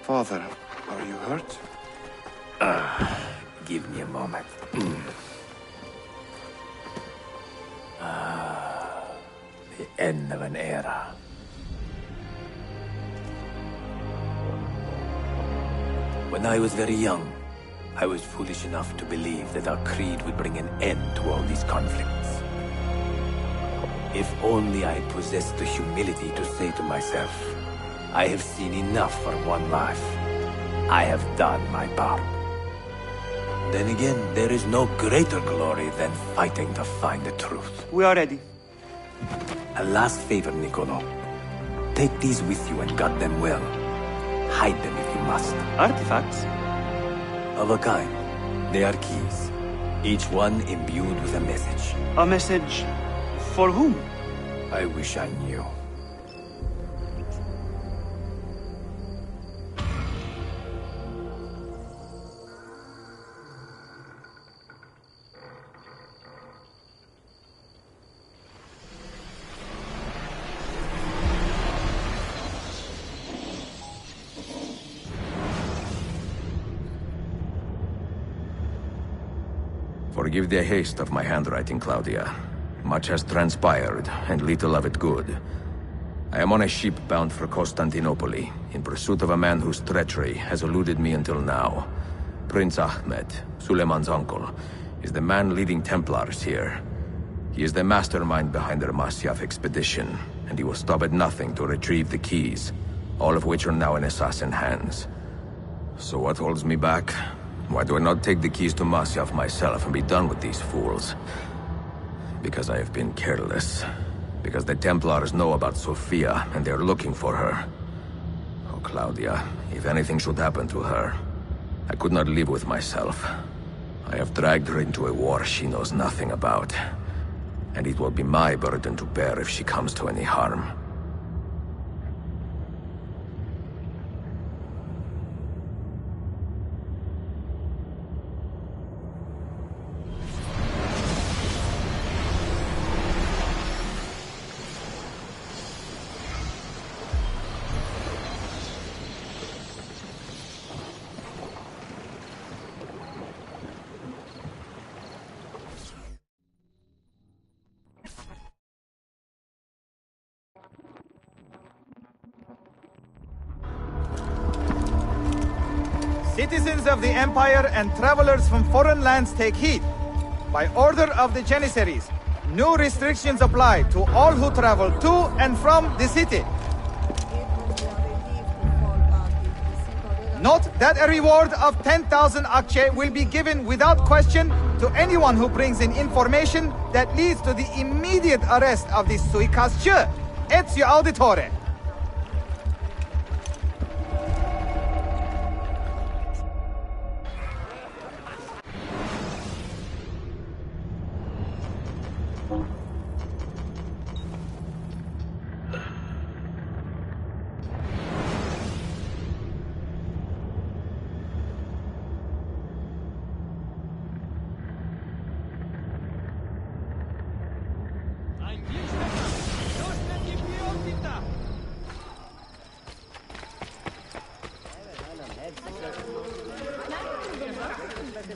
Father, are you hurt? Give me a moment. The end of an era. When I was very young, I was foolish enough to believe that our creed would bring an end to all these conflicts. If only I possessed the humility to say to myself, I have seen enough for one life. I have done my part. Then again, there is no greater glory than fighting to find the truth. We are ready. A last favor, Niccolo. Take these with you and guard them well. Hide them if you must. Artifacts? Of a kind. They are keys. Each one imbued with a message. A message for whom? I wish I knew. Forgive the haste of my handwriting, Claudia. Much has transpired, and little of it good. I am on a ship bound for Constantinople, in pursuit of a man whose treachery has eluded me until now. Prince Ahmed, Suleiman's uncle, is the man leading Templars here. He is the mastermind behind their Masyaf expedition, and he will stop at nothing to retrieve the keys, all of which are now in assassin hands. So what holds me back? Why do I not take the keys to Masyaf myself and be done with these fools? Because I have been careless. Because the Templars know about Sophia, and they are looking for her. Oh, Claudia, if anything should happen to her, I could not live with myself. I have dragged her into a war she knows nothing about. And it will be my burden to bear if she comes to any harm. Citizens of the Empire and travelers from foreign lands take heed. By order of the Janissaries, new restrictions apply to all who travel to and from the city. Note that a reward of 10,000 akçe will be given without question to anyone who brings in information that leads to the immediate arrest of the suikastçı, Ezio Auditore.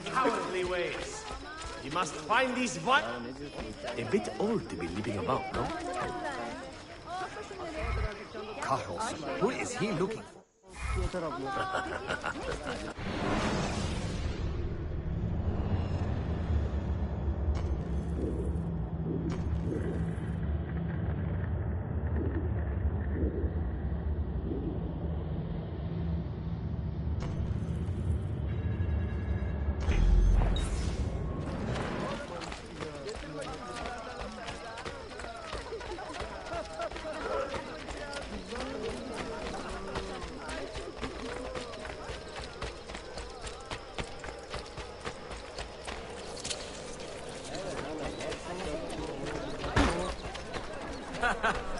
Cowardly ways. You must find these a bit old to be leaping about, no? Carlos, who is he looking for?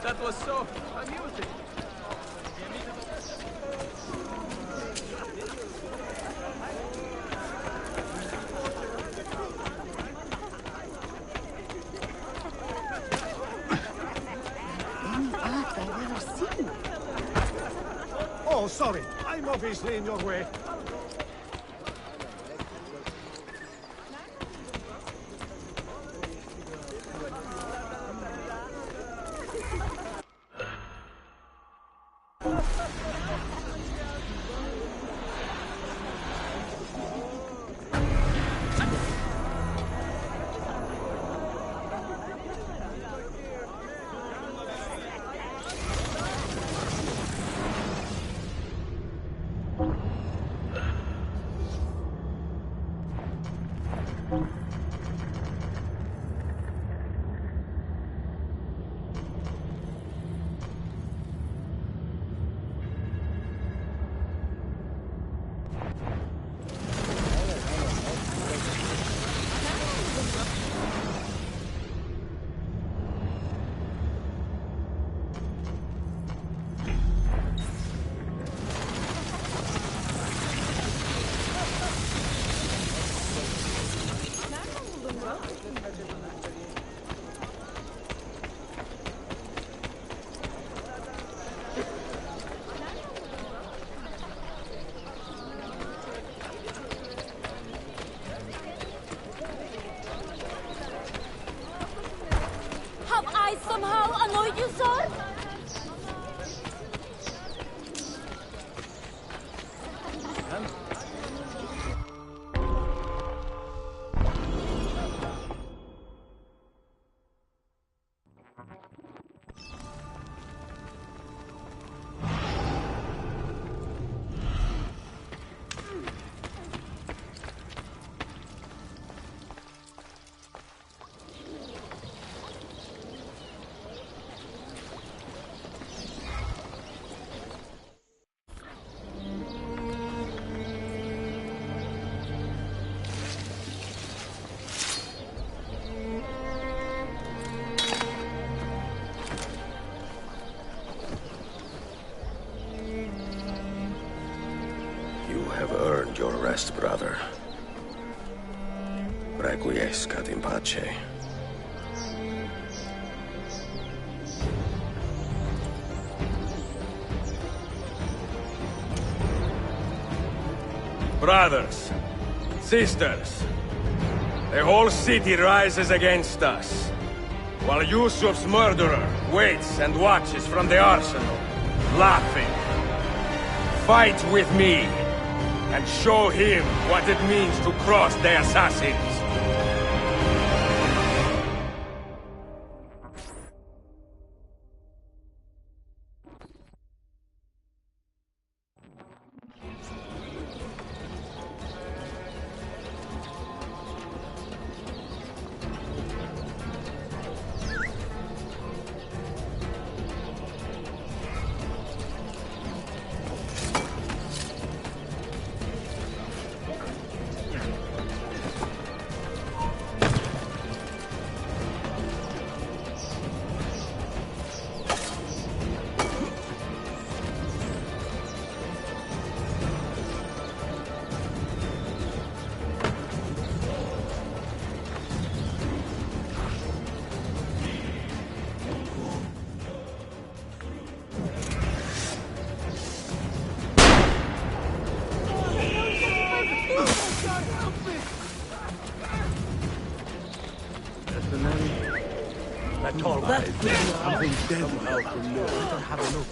That was so amusing. Oh, sorry. I'm obviously in your way. Have I somehow annoyed you, sir? You have earned your rest, brother. Requiescat in pace. Brothers, sisters, the whole city rises against us, while Yusuf's murderer waits and watches from the arsenal, laughing. Fight with me, and show him what it means to cross the assassins. That's all right. Something deadly out from there. Better have a look.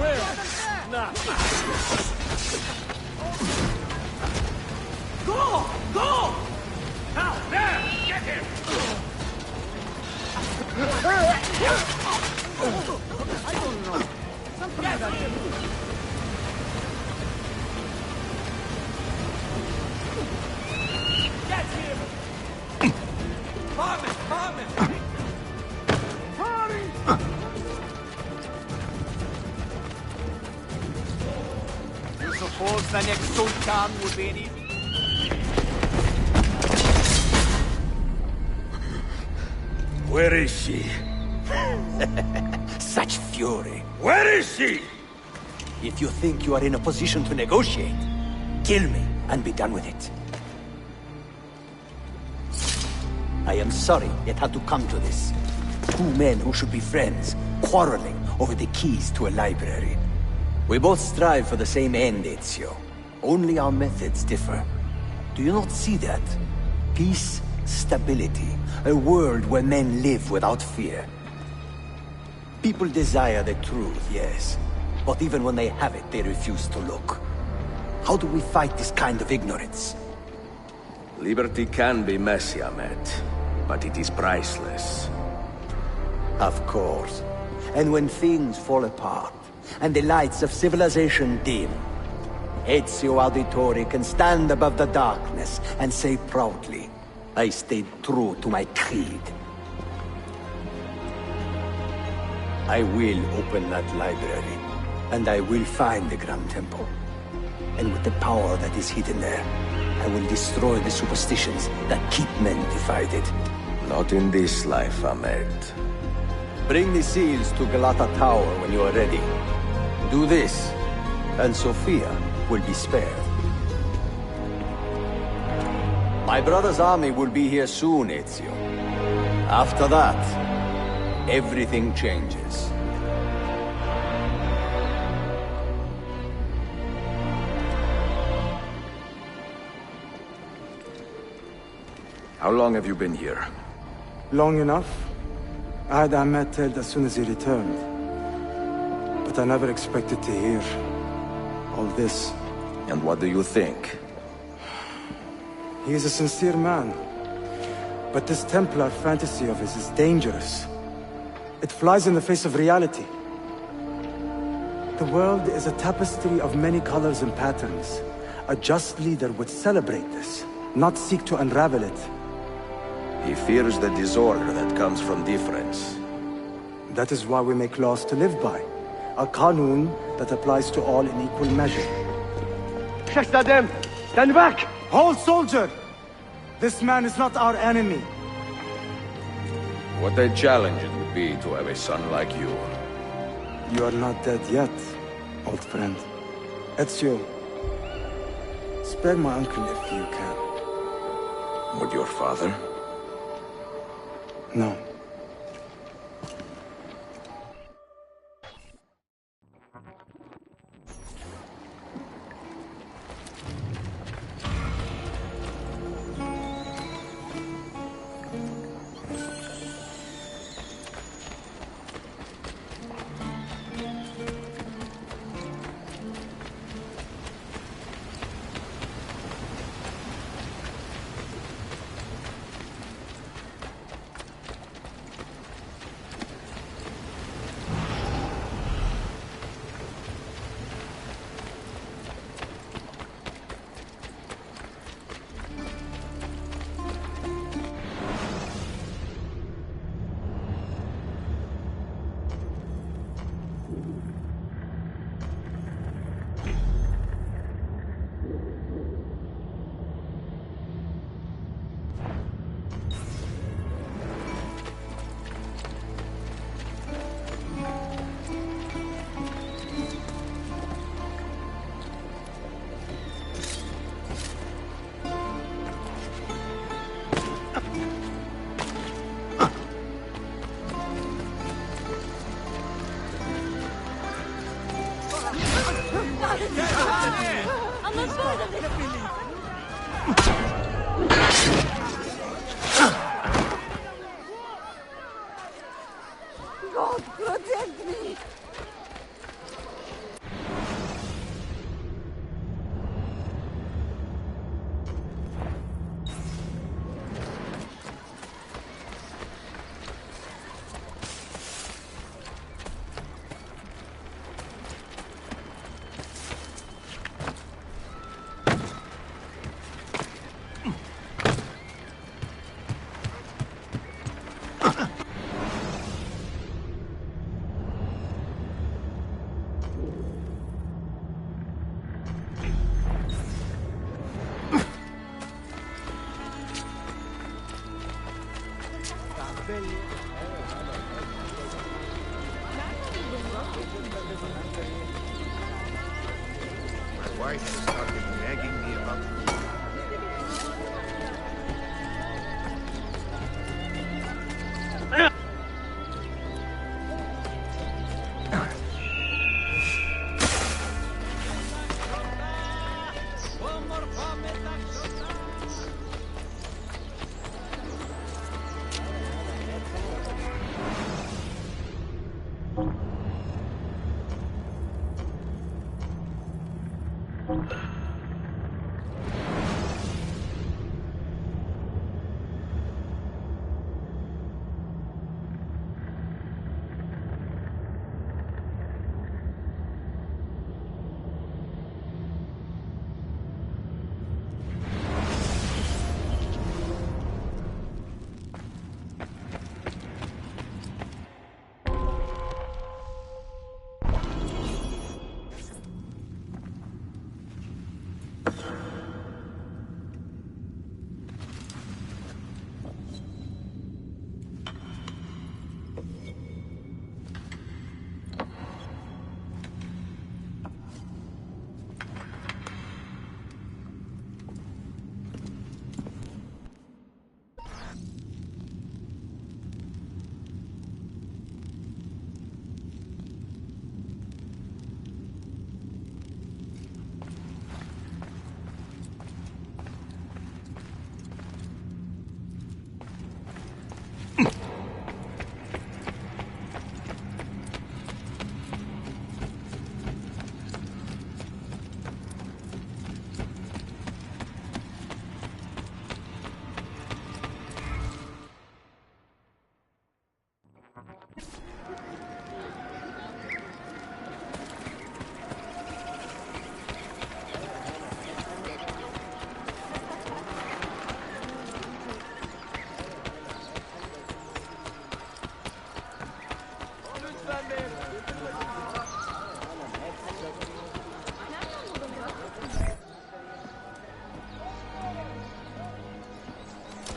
Where? Nah. Go! Go! Now, there! Get him! I don't know. Something about him. Get him! Farm it! Farm it! Hurry! You suppose the next Sultan would be any... Where is she? Such fury. Where is she? If you think you are in a position to negotiate, kill me and be done with it. I am sorry it had to come to this. Two men who should be friends, quarreling over the keys to a library. We both strive for the same end, Ezio. Only our methods differ. Do you not see that? Peace, stability, a world where men live without fear. People desire the truth, yes. But even when they have it, they refuse to look. How do we fight this kind of ignorance? Liberty can be messy, Ahmed, but it is priceless. Of course. And when things fall apart, and the lights of civilization dim, Ezio Auditore can stand above the darkness and say proudly, I stayed true to my creed. I will open that library, and I will find the Grand Temple. And with the power that is hidden there, I will destroy the superstitions that keep men divided. Not in this life, Ahmed. Bring the seals to Galata Tower when you are ready. Do this, and Sophia will be spared. My brother's army will be here soon, Ezio. After that, everything changes. How long have you been here? Long enough. I had Ahmed dead as soon as he returned. But I never expected to hear all this. And what do you think? He is a sincere man. But this Templar fantasy of his is dangerous. It flies in the face of reality. The world is a tapestry of many colors and patterns. A just leader would celebrate this, not seek to unravel it. He fears the disorder that comes from difference. That is why we make laws to live by. A qanun that applies to all in equal measure. Shahzadem, stand back! Hold, soldier! This man is not our enemy. What a challenge it would be to have a son like you. You are not dead yet, old friend. Ezio, spare my uncle if you can. Would your father? No. I'm afraid of it. God, protect me!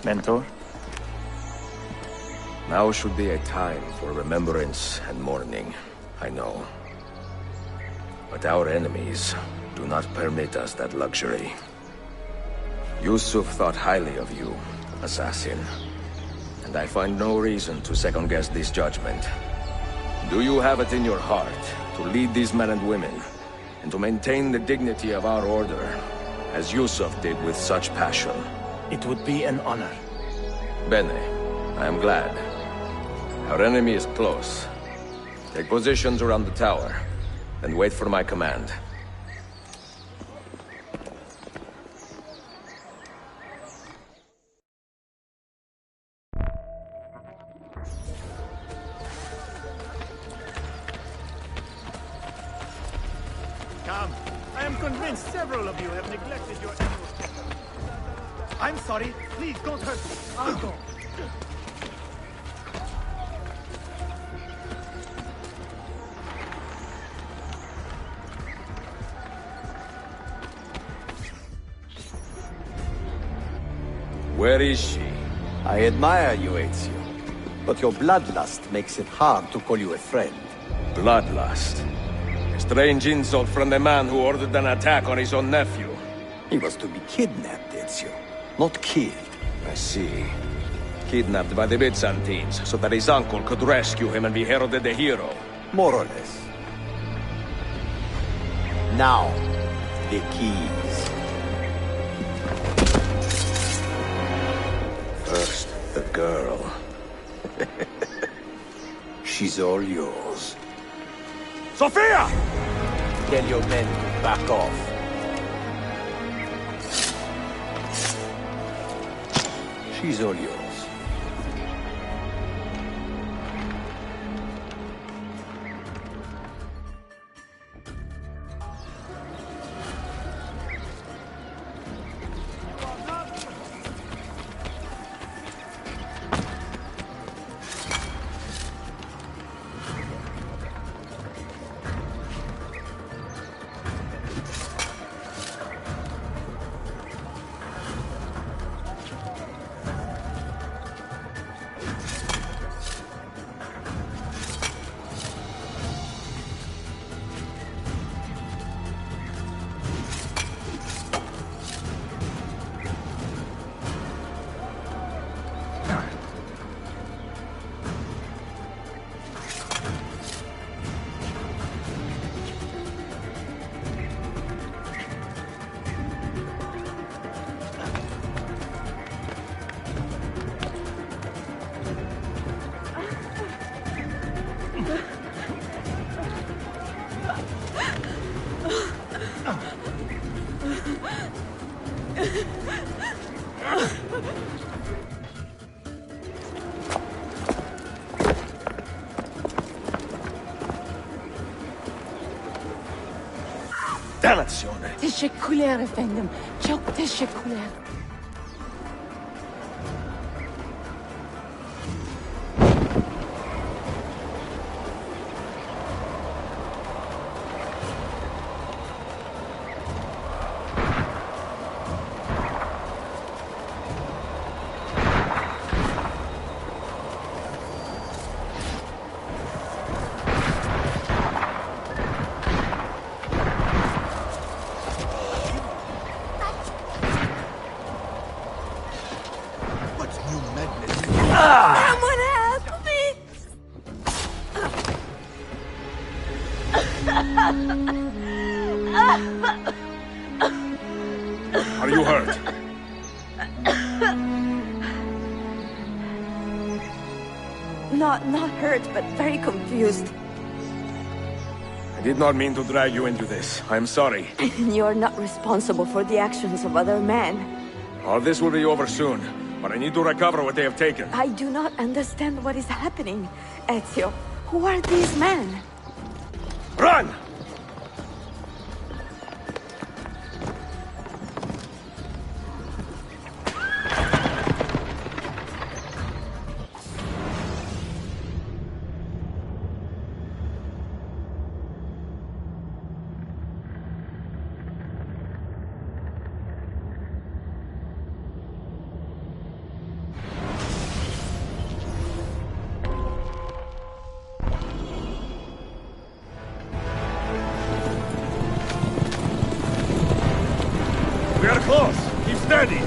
Mentor? Now should be a time for remembrance and mourning, I know. But our enemies do not permit us that luxury. Yusuf thought highly of you, assassin. And I find no reason to second-guess this judgment. Do you have it in your heart to lead these men and women, and to maintain the dignity of our order, as Yusuf did with such passion? It would be an honor. Bene, I am glad. Our enemy is close. Take positions around the tower, and wait for my command. Come. I am convinced several of you have neglected your annual checkup. I'm sorry. Please don't hurt me. I'll go. Where is she? I admire you, Ezio. But your bloodlust makes it hard to call you a friend. Bloodlust? A strange insult from the man who ordered an attack on his own nephew. He was to be kidnapped, Ezio, not killed. I see. Kidnapped by the Byzantines, so that his uncle could rescue him and be heralded a hero. More or less. Now, the keys. First, the girl. She's all yours. Sophia! Tell your men to back off. She's all yours. Dannazione! تشكلير efendim. Çok teşekkürler. Someone help me! Are you hurt? Not hurt, but very confused. I did not mean to drag you into this. I'm sorry. You're not responsible for the actions of other men. All this will be over soon, but I need to recover what they have taken. I do not understand what is happening. Ezio, who are these men? Run! steady!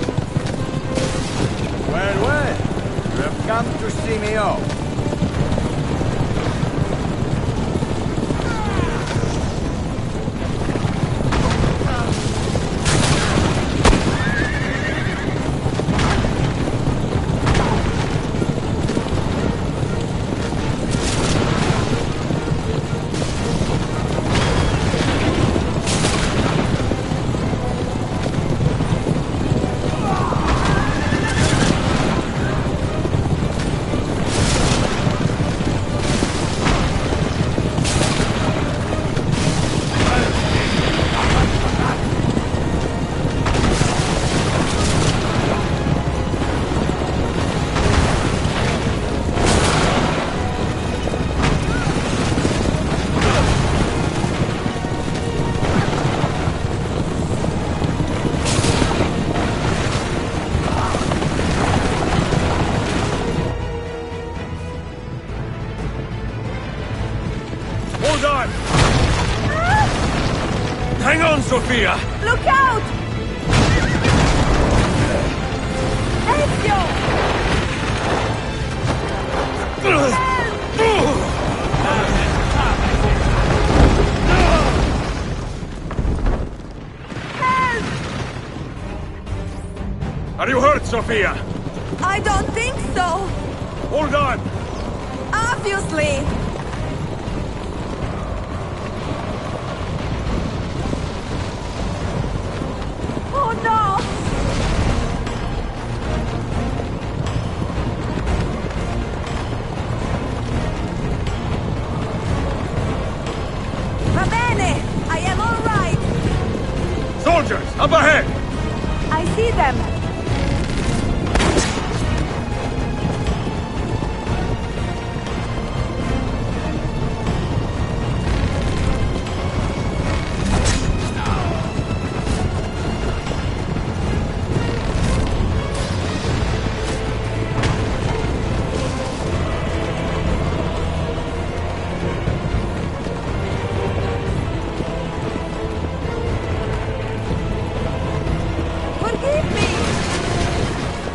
Well, well. You have come to see me off. Hold on! Hang on, Sophia! Look out! Ezio! Are you hurt, Sophia? I don't think so. Hold on! Obviously. Oh no! Va bene! I am all right! Soldiers, up ahead! I see them!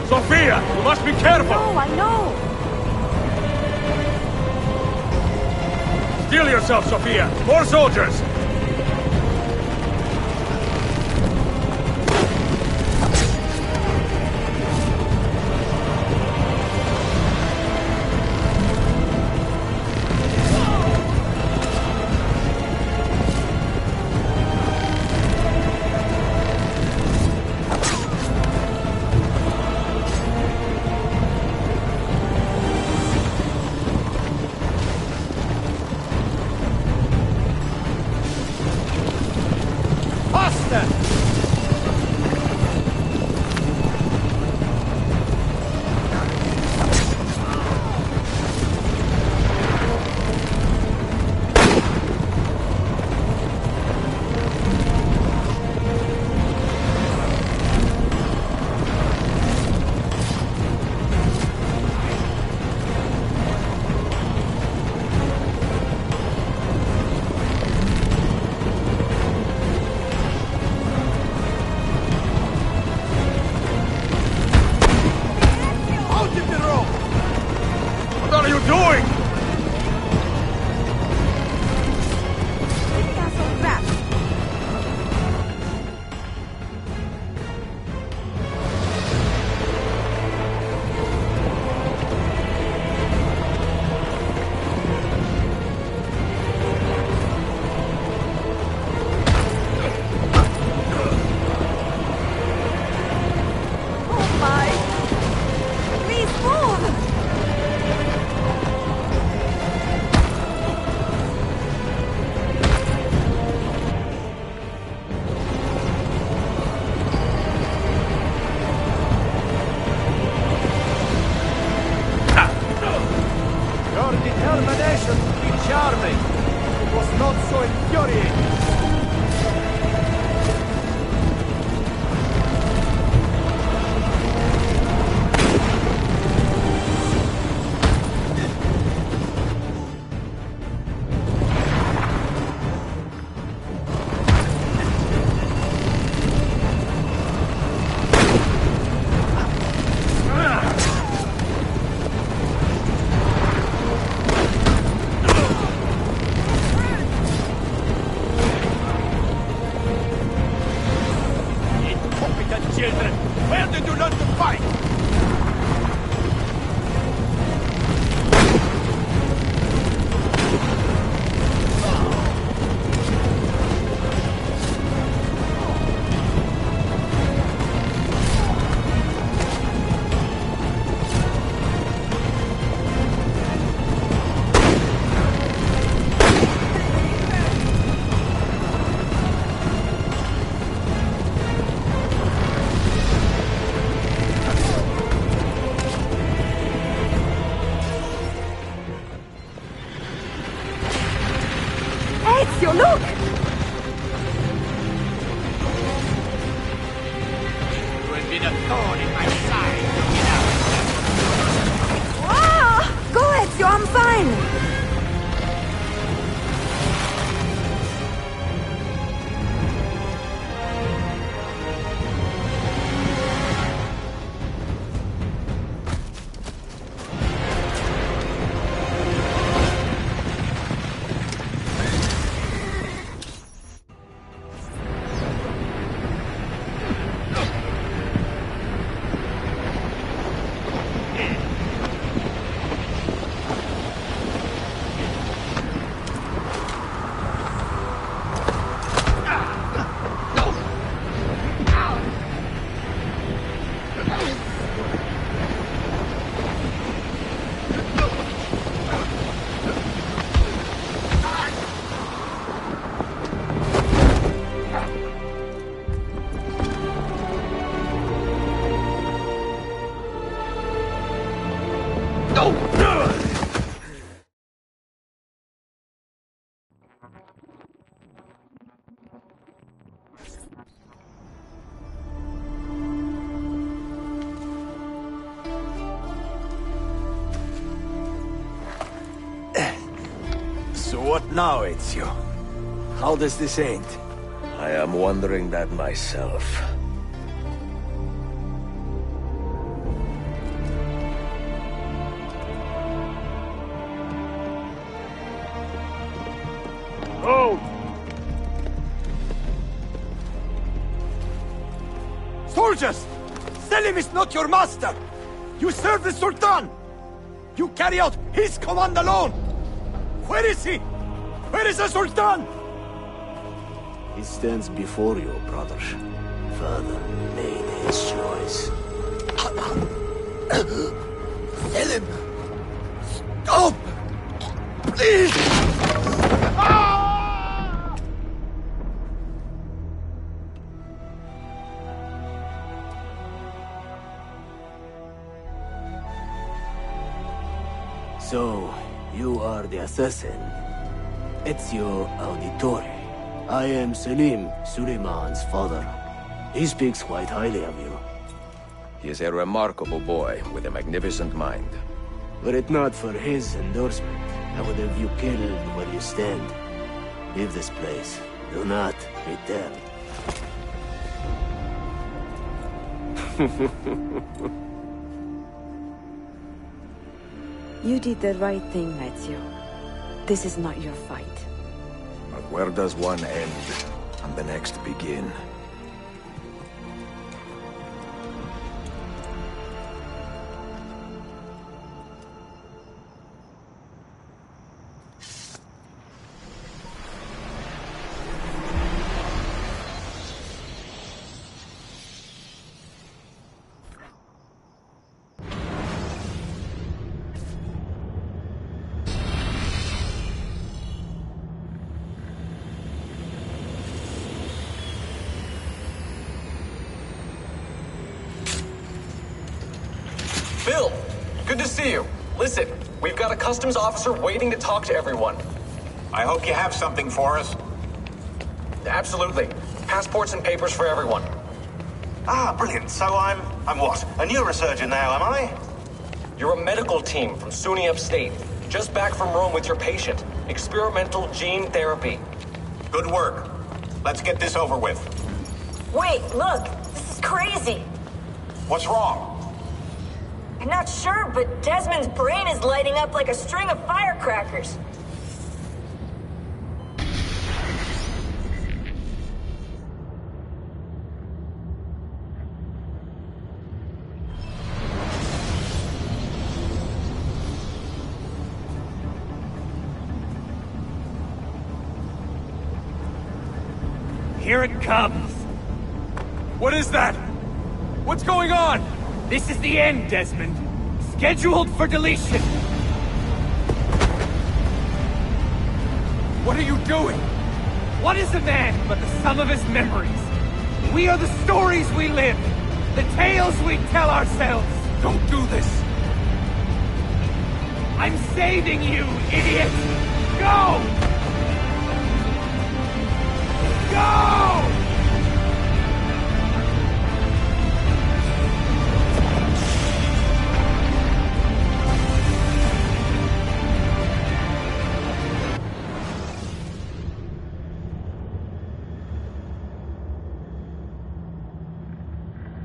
Sophia, you must be careful! No, I know! Steel yourself, Sophia! More soldiers! Where did you learn to fight? Ezio, look! You will be the thorn in my side. Get out. Ah! Go, Ezio, I'm fine! So what now, Ezio? How does this end? I am wondering that myself. Oh! Soldiers! Selim is not your master! You serve the Sultan! You carry out his command alone! Where is he? Where is the Sultan? He stands before you, brother. Father made his choice. Selim! Stop! Please! So, you are the assassin. Ezio Auditore. I am Selim, Suleiman's father. He speaks quite highly of you. He is a remarkable boy with a magnificent mind. Were it not for his endorsement, I would have you killed where you stand. Leave this place. Do not return. You did the right thing, Ezio. This is not your fight. But where does one end and the next begin? Bill, good to see you. Listen, we've got a customs officer waiting to talk to everyone. I hope you have something for us. Absolutely. Passports and papers for everyone. Ah, brilliant. So I'm what? A neurosurgeon now, am I? You're a medical team from SUNY Upstate. Just back from Rome with your patient. Experimental gene therapy. Good work. Let's get this over with. Wait, look. This is crazy. What's wrong? I'm not sure, but Desmond's brain is lighting up like a string of firecrackers. Here it comes. What is that? What's going on? This is the end, Desmond. Scheduled for deletion. What are you doing? What is a man but the sum of his memories? We are the stories we live. The tales we tell ourselves. Don't do this. I'm saving you, idiot! Go! Go!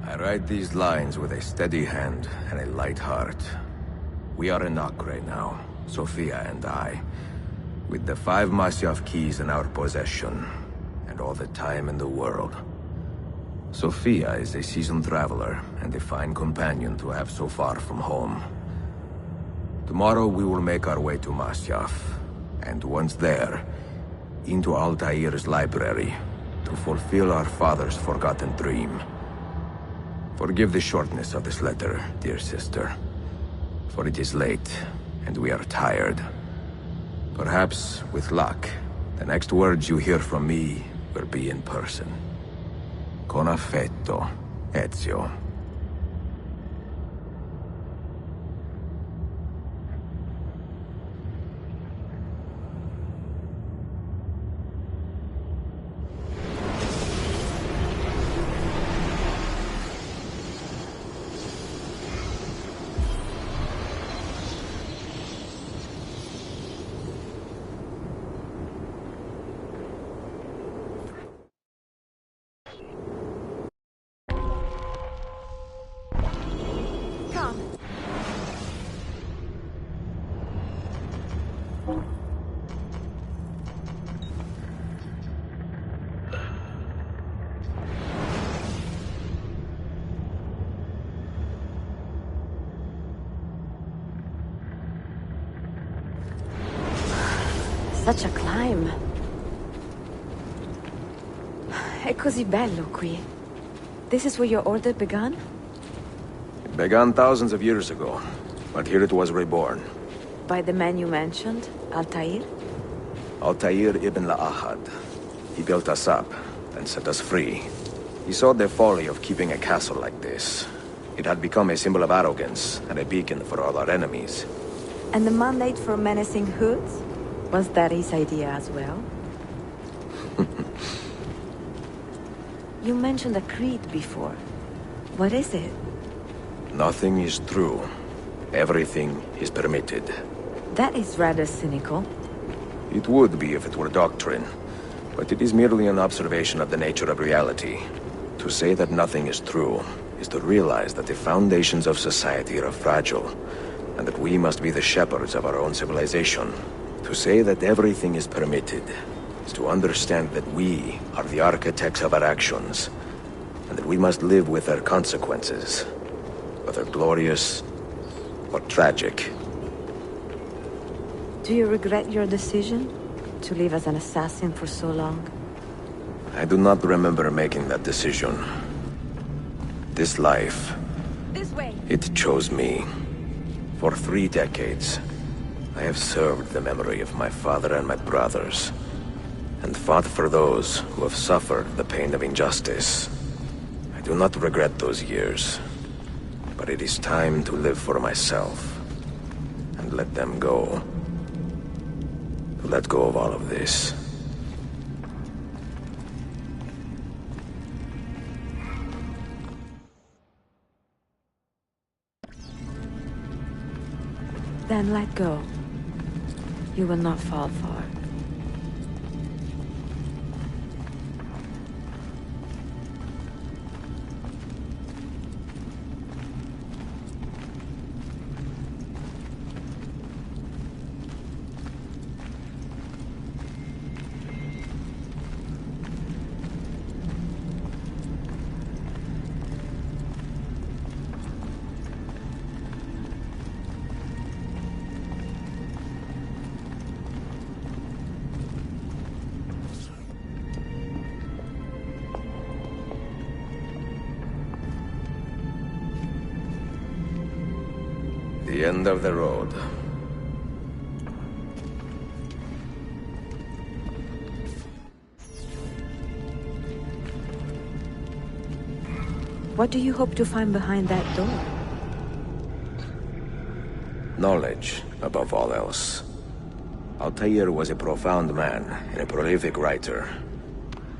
I write these lines with a steady hand and a light heart. We are in Acre now, Sophia and I, with the 5 Masyaf keys in our possession, and all the time in the world. Sophia is a seasoned traveler, and a fine companion to have so far from home. Tomorrow we will make our way to Masyaf, and once there, into Altair's library, to fulfill our father's forgotten dream. Forgive the shortness of this letter, dear sister. For it is late, and we are tired. Perhaps, with luck, the next words you hear from me will be in person. Con affetto, Ezio. Such a climb. È così bello qui. This is where your order began? It began thousands of years ago, but here it was reborn. By the man you mentioned, Altair? Altair ibn La'ahad. He built us up, and set us free. He saw the folly of keeping a castle like this. It had become a symbol of arrogance, and a beacon for all our enemies. And the mandate for menacing hoods? Was that his idea as well? You mentioned a creed before. What is it? Nothing is true. Everything is permitted. That is rather cynical. It would be if it were doctrine, but it is merely an observation of the nature of reality. To say that nothing is true is to realize that the foundations of society are fragile, and that we must be the shepherds of our own civilization. To say that everything is permitted is to understand that we are the architects of our actions, and that we must live with their consequences, whether glorious or tragic. Do you regret your decision to live as an assassin for so long? I do not remember making that decision. This life, This way. it chose me. For 3 decades, I have served the memory of my father and my brothers, and fought for those who have suffered the pain of injustice. I do not regret those years, but it is time to live for myself, and let them go. To let go of all of this. Then let go. You will not fall far. the end of the road. What do you hope to find behind that door? Knowledge, above all else. Altair was a profound man and a prolific writer.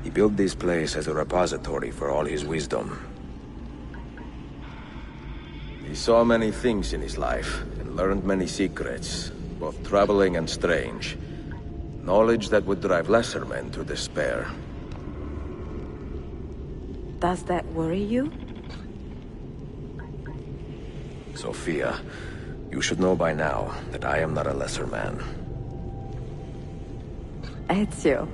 He built this place as a repository for all his wisdom. He saw many things in his life, and learned many secrets, both troubling and strange. Knowledge that would drive lesser men to despair. Does that worry you? Sophia, you should know by now that I am not a lesser man. Ezio.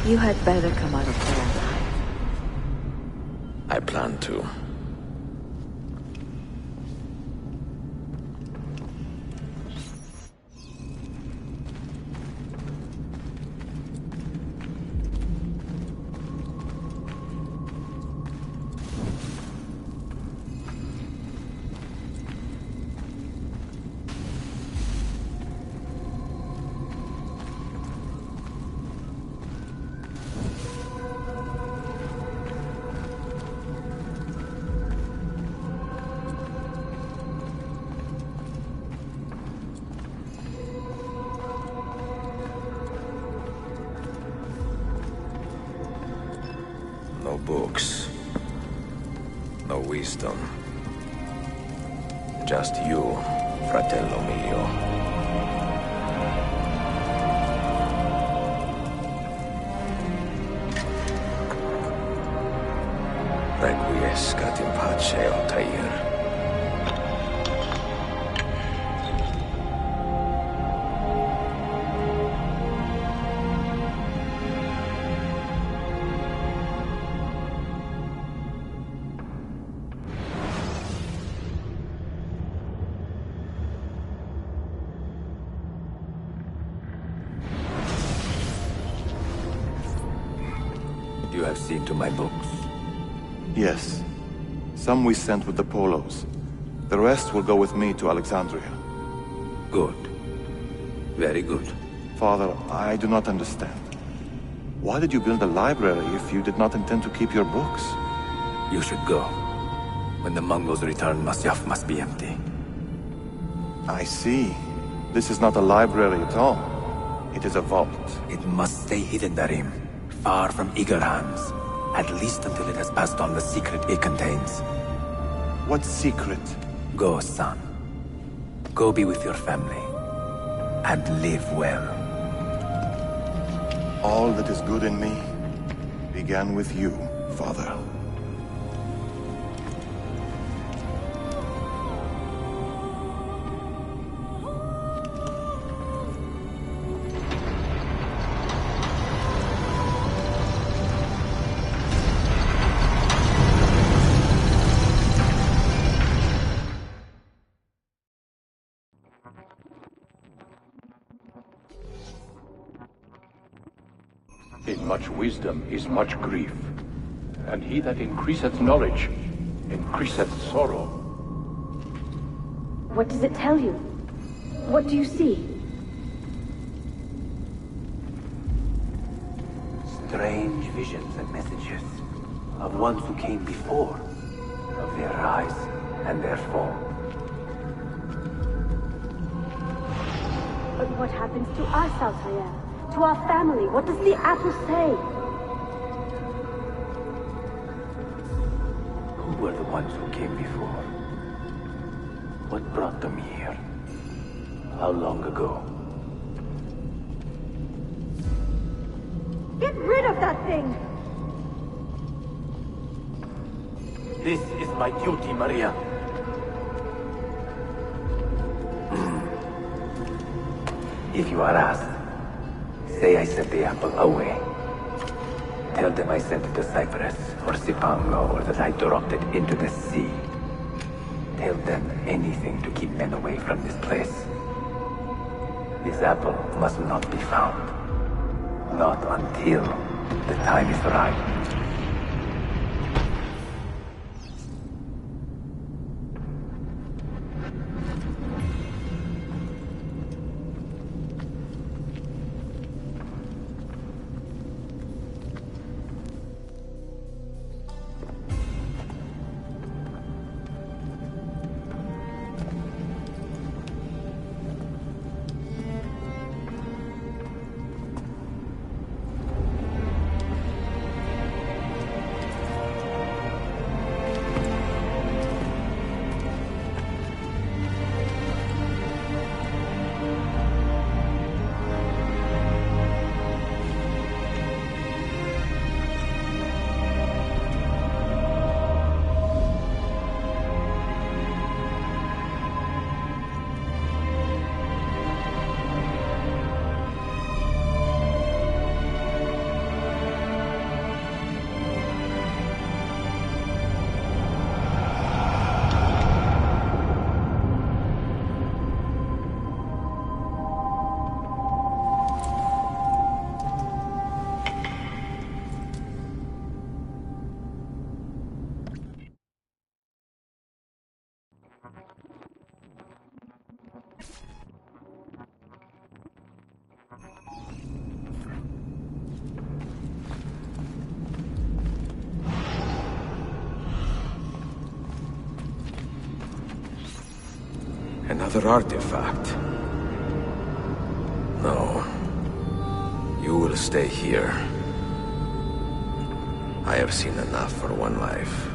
You had better come out of there alive. I plan to. No books. No wisdom. Just you, fratello mio. Requiescat in pace, Altair. You have seen to my books? Yes. Some we sent with the Polos. The rest will go with me to Alexandria. Good. Very good. Father, I do not understand. Why did you build a library if you did not intend to keep your books? You should go. When the Mongols return, Masyaf must be empty. I see. This is not a library at all. It is a vault. It must stay hidden, Darim. Far from eager hands. At least until it has passed on the secret it contains. What secret? Go, son. Go be with your family. And live well. All that is good in me began with you, Father. In much wisdom is much grief, and he that increaseth knowledge increaseth sorrow. What does it tell you? What do you see? Strange visions and messages of ones who came before, of their rise and their fall. But what happens to us, Altair? To our family? What does the apple say? Who were the ones who came before? What brought them here? How long ago? Get rid of that thing! This is my duty, Maria. If you are asked, say I sent the apple away. Tell them I sent it to Cyprus or Cipango, or that I dropped it into the sea. Tell them anything to keep men away from this place. This apple must not be found. Not until the time is right. Another artifact. No. You will stay here. I have seen enough for one life.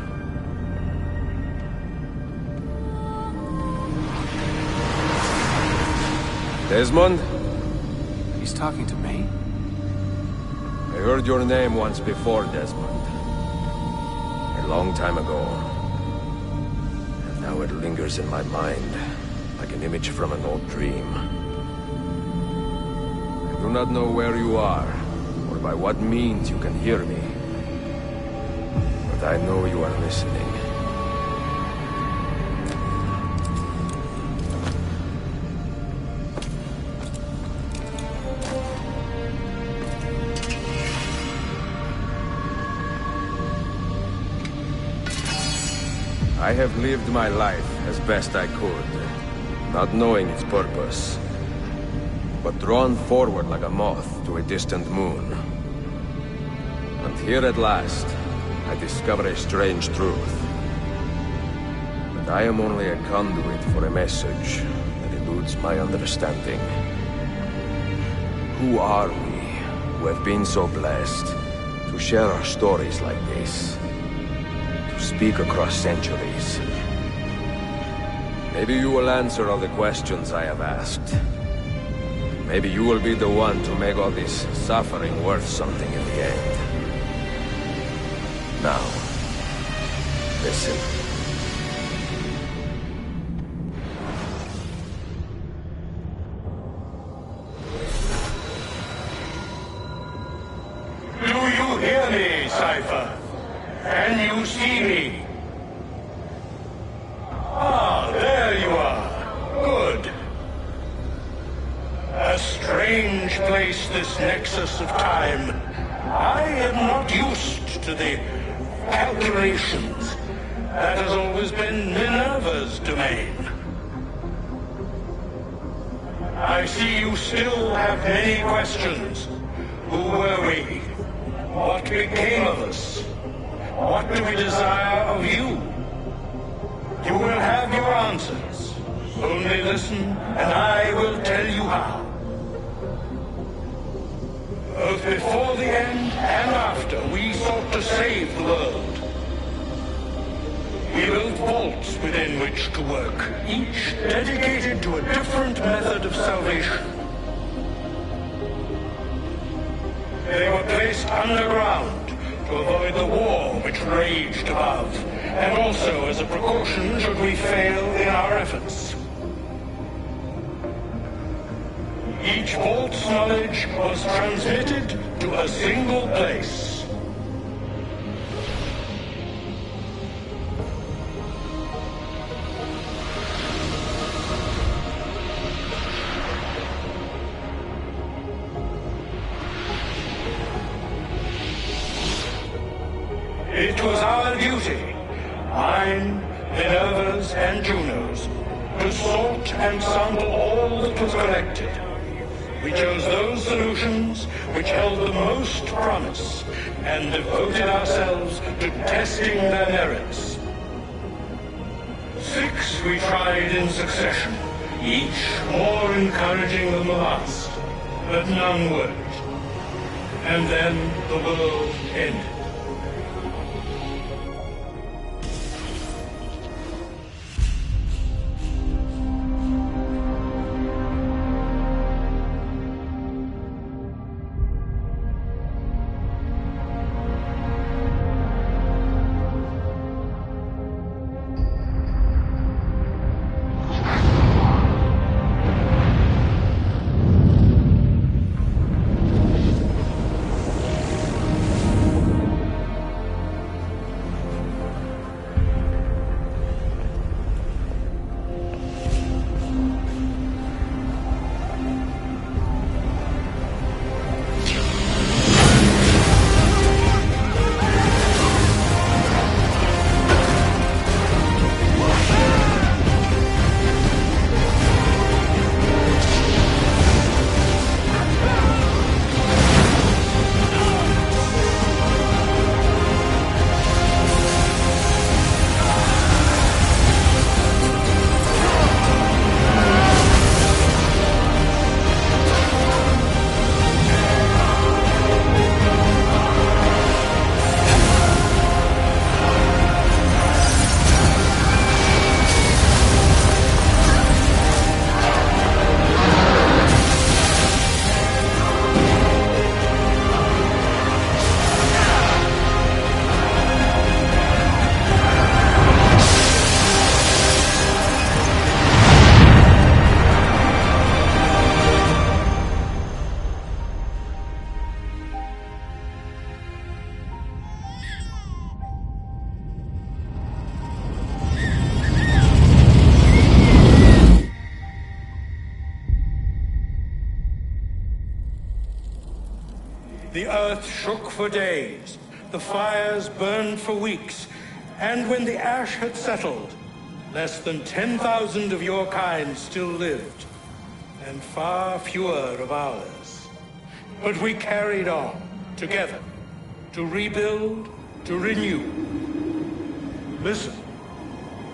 Desmond? He's talking to me? I heard your name once before, Desmond. A long time ago. And now it lingers in my mind, like an image from an old dream. I do not know where you are, or by what means you can hear me. But I know you are listening. I have lived my life as best I could, not knowing its purpose, but drawn forward like a moth to a distant moon. And here at last, I discover a strange truth. That I am only a conduit for a message that eludes my understanding. Who are we, who have been so blessed, to share our stories like this? To speak across centuries? Maybe you will answer all the questions I have asked. Maybe you will be the one to make all this suffering worth something in the end. Now, listen. Do you hear me, Cypher? Can you see me? Ah, there you are. Good. A strange place, this nexus of time. I am not used to the calculations. That has always been Minerva's domain. I see you still have many questions. Who were we? What became of us? What do we desire of you? You will have your answers. Only listen, and I will tell you how. Both before the end and after, we sought to save the world. We built vaults within which to work, each dedicated to a different method of salvation. They were placed underground to avoid the war which raged above, and also as a precaution should we fail in our efforts. Each vault's knowledge was transmitted to a single place. It was our duty, mine, Minerva's, and Juno's, to sort and sample all that was collected. We chose those solutions which held the most promise, and devoted ourselves to testing their merits. 6 we tried in succession, each more encouraging than the last, but none worked. And then the world ended. The earth shook for days, the fires burned for weeks, and when the ash had settled, less than 10,000 of your kind still lived, and far fewer of ours. But we carried on, together, to rebuild, to renew. Listen,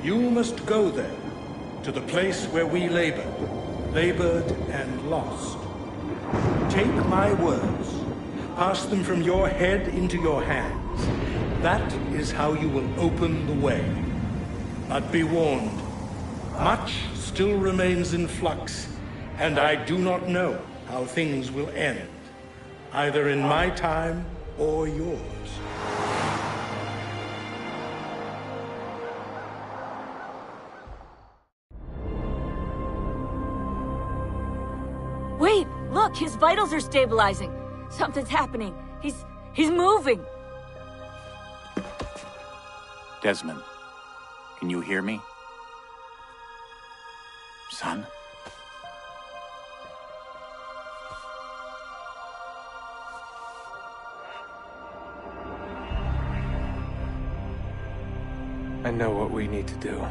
you must go there, to the place where we labored and lost. Take my words. Pass them from your head into your hands. That is how you will open the way. But be warned, much still remains in flux, and I do not know how things will end, either in my time or yours. Wait, look, his vitals are stabilizing. Something's happening. He's moving. Desmond, can you hear me? Son? I know what we need to do.